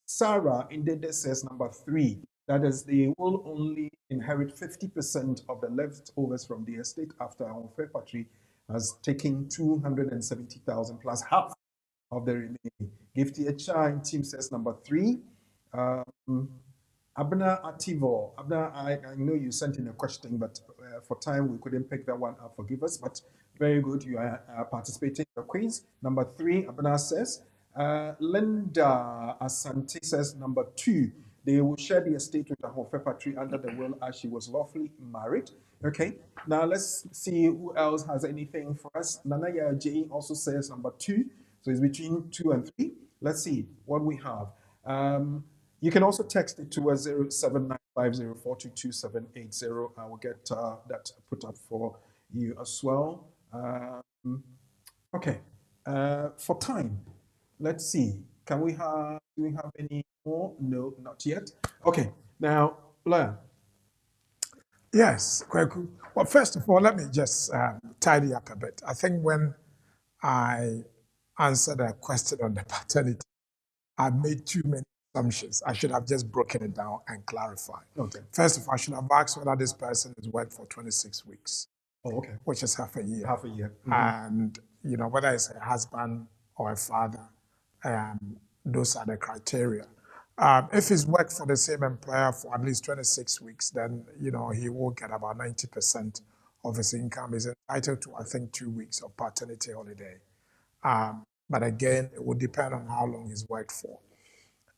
Sarah indeed says number 3. That is, they will only inherit 50% of the leftovers from the estate after Ahofe Patri has taken 270,000 plus half of the remaining. Gifty Echa team says number 3. Abna Ativo. Abna, I know you sent in a question, but for time we couldn't pick that one up. Forgive us. But Very good. You are participating in the quiz. Number 3, Abena says. Linda Asante says number 2. They will share the estate with Ahofe Patri under the will as she was lawfully married. Okay. Now let's see who else has anything for us. Nanaya J also says number 2. So it's between 2 and 3. Let's see what we have. You can also text it to us 0795042270. I will get that put up for you as well. Okay. For time, let's see. Do we have any more? No, not yet. Okay. Now, Lawyer.
Yes, Kweku. Well, first of all, let me just tidy up a bit. I think when I answered a question on the paternity, I made too many assumptions. I should have just broken it down and clarified.
Okay.
First of all, I should have asked whether this person has worked for 26 weeks.
Oh, okay.
Which is half a year.
Half a year.
And, whether it's a husband or a father, those are the criteria. If he's worked for the same employer for at least 26 weeks, then, he will get about 90% of his income. He's entitled to, I think, 2 weeks of paternity holiday. But again, it will depend on how long he's worked for.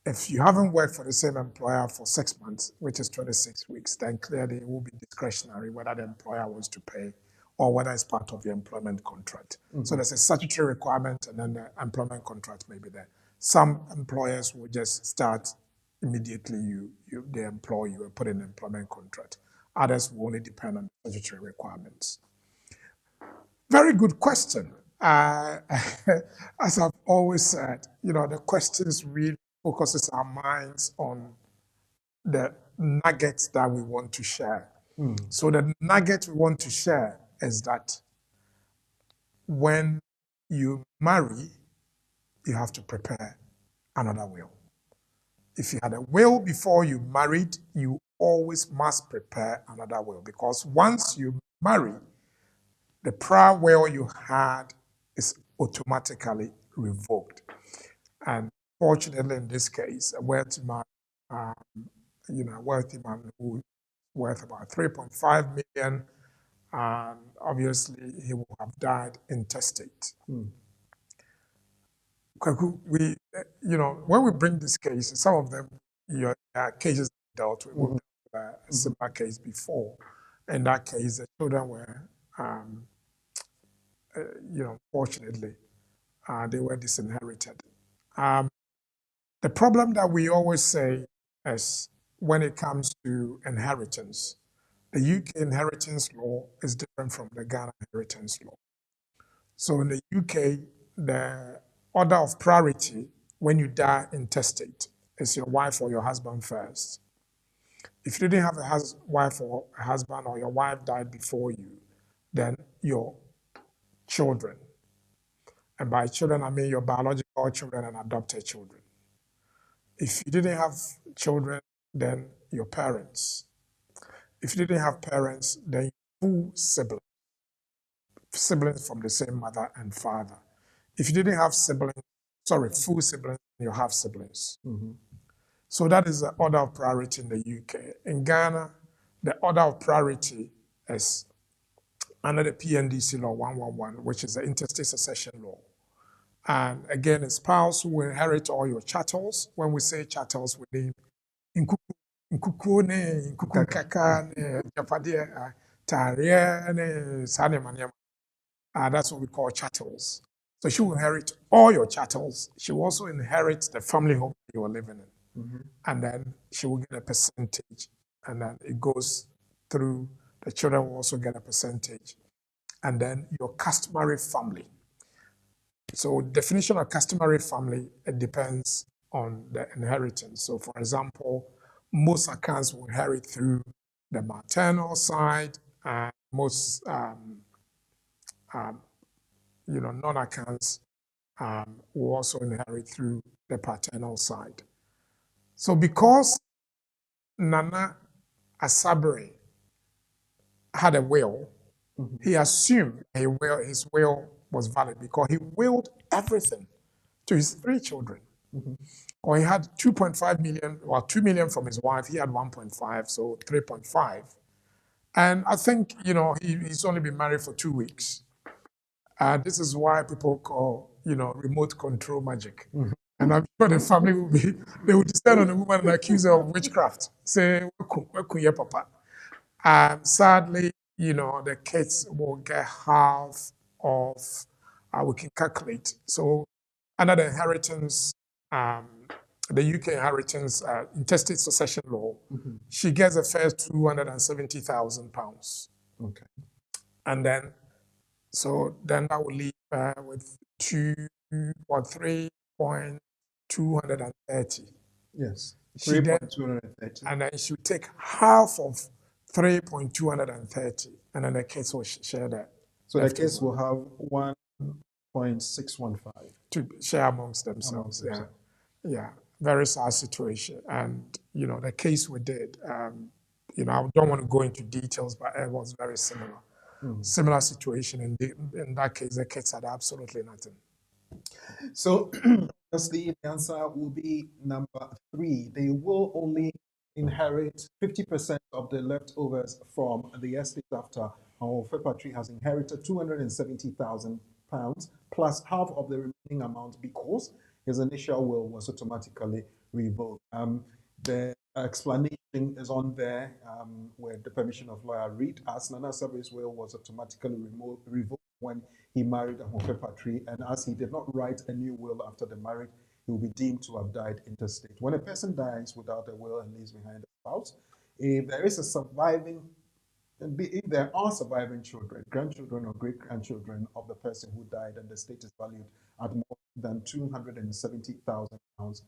If you haven't worked for the same employer for 6 months, which is 26 weeks, then clearly it will be discretionary whether the employer wants to pay or whether it's part of the employment contract. So there's a statutory requirement and then the employment contract may be there. Some employers will just start immediately, they employ you and put in an employment contract. Others will only depend on the statutory requirements. Very good question. As I've always said, the questions really focuses our minds on the nuggets that we want to share. So the nugget we want to share is that when you marry, you have to prepare another will. If you had a will before you married, you always must prepare another will, because once you marry, the prior will you had is automatically revoked. And fortunately, in this case, a wealthy man, a wealthy man who is worth about 3.5 million, and obviously he will have died intestate. We, when we bring this case, some of them, your cases dealt with, we've dealt with a similar case before. In that case, the children were, fortunately, they were disinherited. The problem that we always say is when it comes to inheritance, the UK inheritance law is different from the Ghana inheritance law. So in the UK, the order of priority when you die intestate is your wife or your husband first. If you didn't have a wife or a husband, or your wife died before you, then your children. And by children, I mean your biological children and adopted children. If you didn't have children, then your parents. If you didn't have parents, then full siblings from the same mother and father. If you didn't have full siblings, you have siblings. So that is the order of priority in the UK. In Ghana, the order of priority is under the PNDC law 111, which is the interstate succession law. And again, a spouse who will inherit all your chattels. When we say chattels, we mean nkukune, nkukukaka, japadia, taria, sanemanyama. That's what we call chattels. So she will inherit all your chattels. She will also inherit the family home you are living in. And then she will get a percentage. And then it goes through, the children will also get a percentage. And then your customary family. So definition of customary family, it depends on the inheritance. So for example, most accounts will inherit through the maternal side, and most non-accounts will also inherit through the paternal side. So because Nana Asabere had a will, he assumed his will was valid because he willed everything to his 3 children. Or he had 2.5 million, or 2 million from his wife, he had 1.5, so 3.5. And I think, he's only been married for 2 weeks. This is why people call, remote control magic. And I'm sure the family they will descend on the woman and accuse her of witchcraft. Say, "Weku ye papa." Sadly, the kids will get half of, we can calculate. So under the inheritance, the UK inheritance, intestate succession law, she gets the first £270,000.
Okay.
And then, so then that will leave her with 3.230.
Yes.
She then,
3.230.
and then she would take half of 3.230, and then the kids will share that.
So the kids will have 1.615
to share amongst themselves. Yeah, very sad situation. And the case we did, I don't want to go into details, but it was very similar. Similar situation. In that case, the kids had absolutely nothing.
So, the answer will be number 3. They will only inherit 50% of the leftovers from the estate after our Fepatri has inherited £270,000 plus half of the remaining amount because his initial will was automatically revoked. The explanation is on there with the permission of lawyer Reed, as Nana Sabri's will was automatically revoked when he married Ahofe Patri, and as he did not write a new will after the marriage, he will be deemed to have died intestate. When a person dies without a will and leaves behind a spouse, if there is a surviving, if there are surviving children, grandchildren or great-grandchildren of the person who died, and the estate is valued at more than £270,000,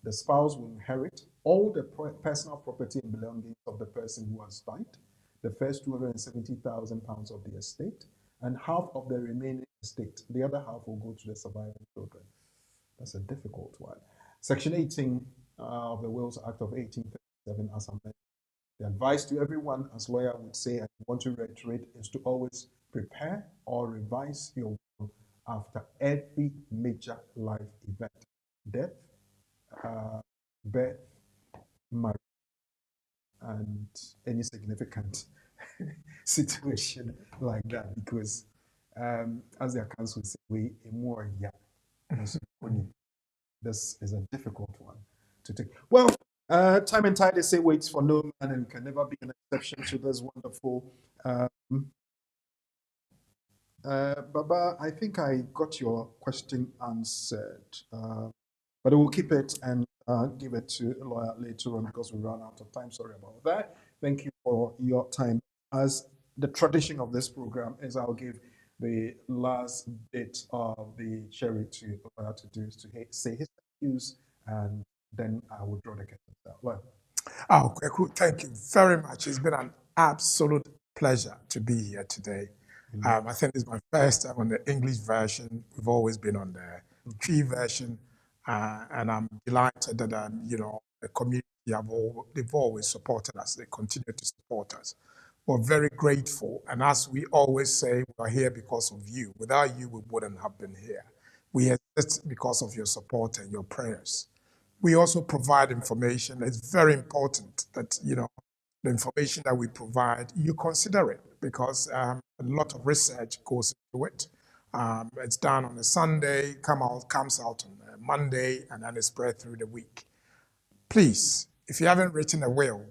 the spouse will inherit all the personal property and belongings of the person who has died, the first £270,000 of the estate, and half of the remaining estate. The other half will go to the surviving children. That's a difficult one. Section 18 of the Wills Act of 1837, as I mentioned. The advice to everyone, as lawyer would say, and I want to reiterate, is to always prepare or revise your will after every major life event. Death, birth, marriage, and any significant situation like that, because as the accounts would say, this is a difficult one to take. Well, time and tide, they say, waits for no man and can never be an exception to this wonderful. Baba, I think I got your question answered, but I will keep it and give it to a lawyer later on because we ran out of time. Sorry about that. Thank you for your time. As the tradition of this program is, I'll give the last bit of the cherry to lawyer to do is to say his views, and then I will draw the curtain down. Well,
Kweku, thank you very much. It's been an absolute pleasure to be here today. I think it's my first time on the English version. We've always been on the Tree version, and I'm delighted that the community they've always supported us. They continue to support us. We're very grateful, and as we always say, we are here because of you. Without you, we wouldn't have been here. We exist because of your support and your prayers. We also provide information. It's very important that the information that we provide, you consider it, because a lot of research goes into it. It's done on a Sunday, comes out on a Monday, and then it's spread through the week. Please, if you haven't written a will,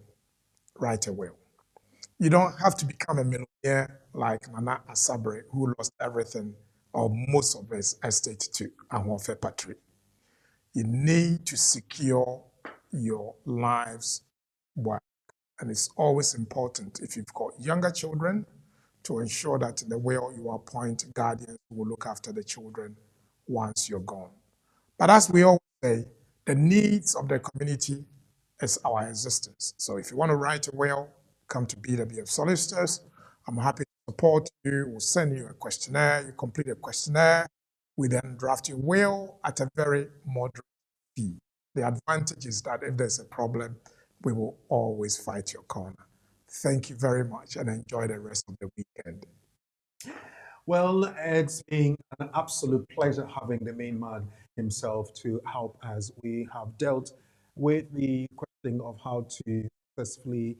write a will. You don't have to become a millionaire like Nana Asabre, who lost everything or most of his estate to Ahofe Patri. You need to secure your life's work. And it's always important, if you've got younger children, to ensure that in the will you appoint guardians who will look after the children once you're gone. But as we always say, the needs of the community is our existence. So if you want to write a will, come to BWF Solicitors. I'm happy to support you. We'll send you a questionnaire. You complete a questionnaire. We then draft your will at a very moderate fee. The advantage is that if there's a problem, we will always fight your corner. Thank you very much and enjoy the rest of the weekend.
Well, it's been an absolute pleasure having the main man himself to help as we have dealt with the question of how to successfully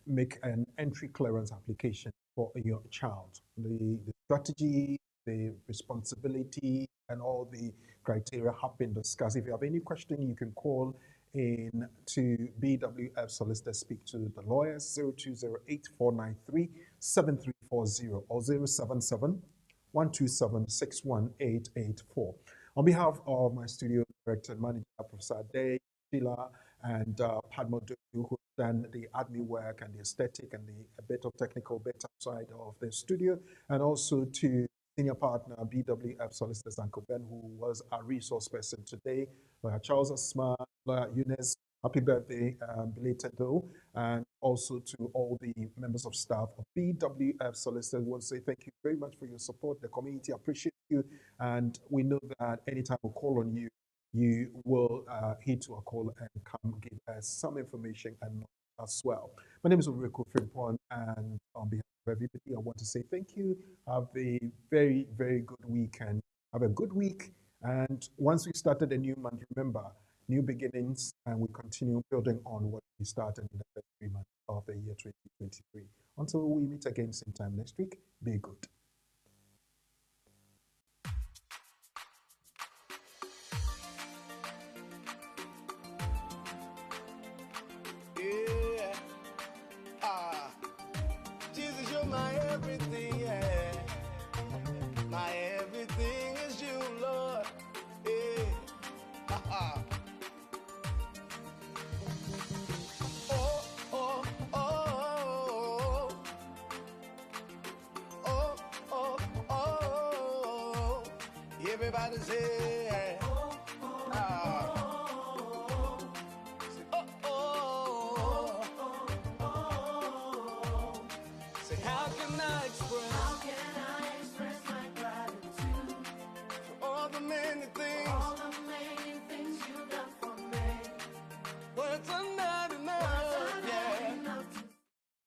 make an entry clearance application for your child. The strategy the responsibility and all the criteria have been discussed. If you have any question, you can call in to BWF Solicitor, speak to the lawyers, 0208-493-7340 or 077-127-61884. On behalf of my studio director and manager, Professor Day, Sheila, and Padma Dodu, who done the admin work and the aesthetic and a bit of technical better side of the studio, and also to senior partner BWF Solicitors Uncle Ben, who was our resource person today, Lawyer Charles Asma, Lawyer Eunice, happy birthday, belated though, and also to all the members of staff of BWF Solicitors. We want to say thank you very much for your support. The community appreciates you, and we know that anytime we call on you, you will heed to a call and come give us some information and as well. My name is Ulriko Frimpong, and on behalf of everybody, I want to say thank you. Have a very, very good weekend. Have a good week. And once we started a new month, remember, new beginnings, and we continue building on what we started in the first 3 months of the year 2023. Until we meet again same time next week, be good.
Jesus, you're my everything, yeah. My everything is you, Lord. Yeah. Oh, oh, oh, oh, oh, oh. Everybody say, ah. Say, how can I express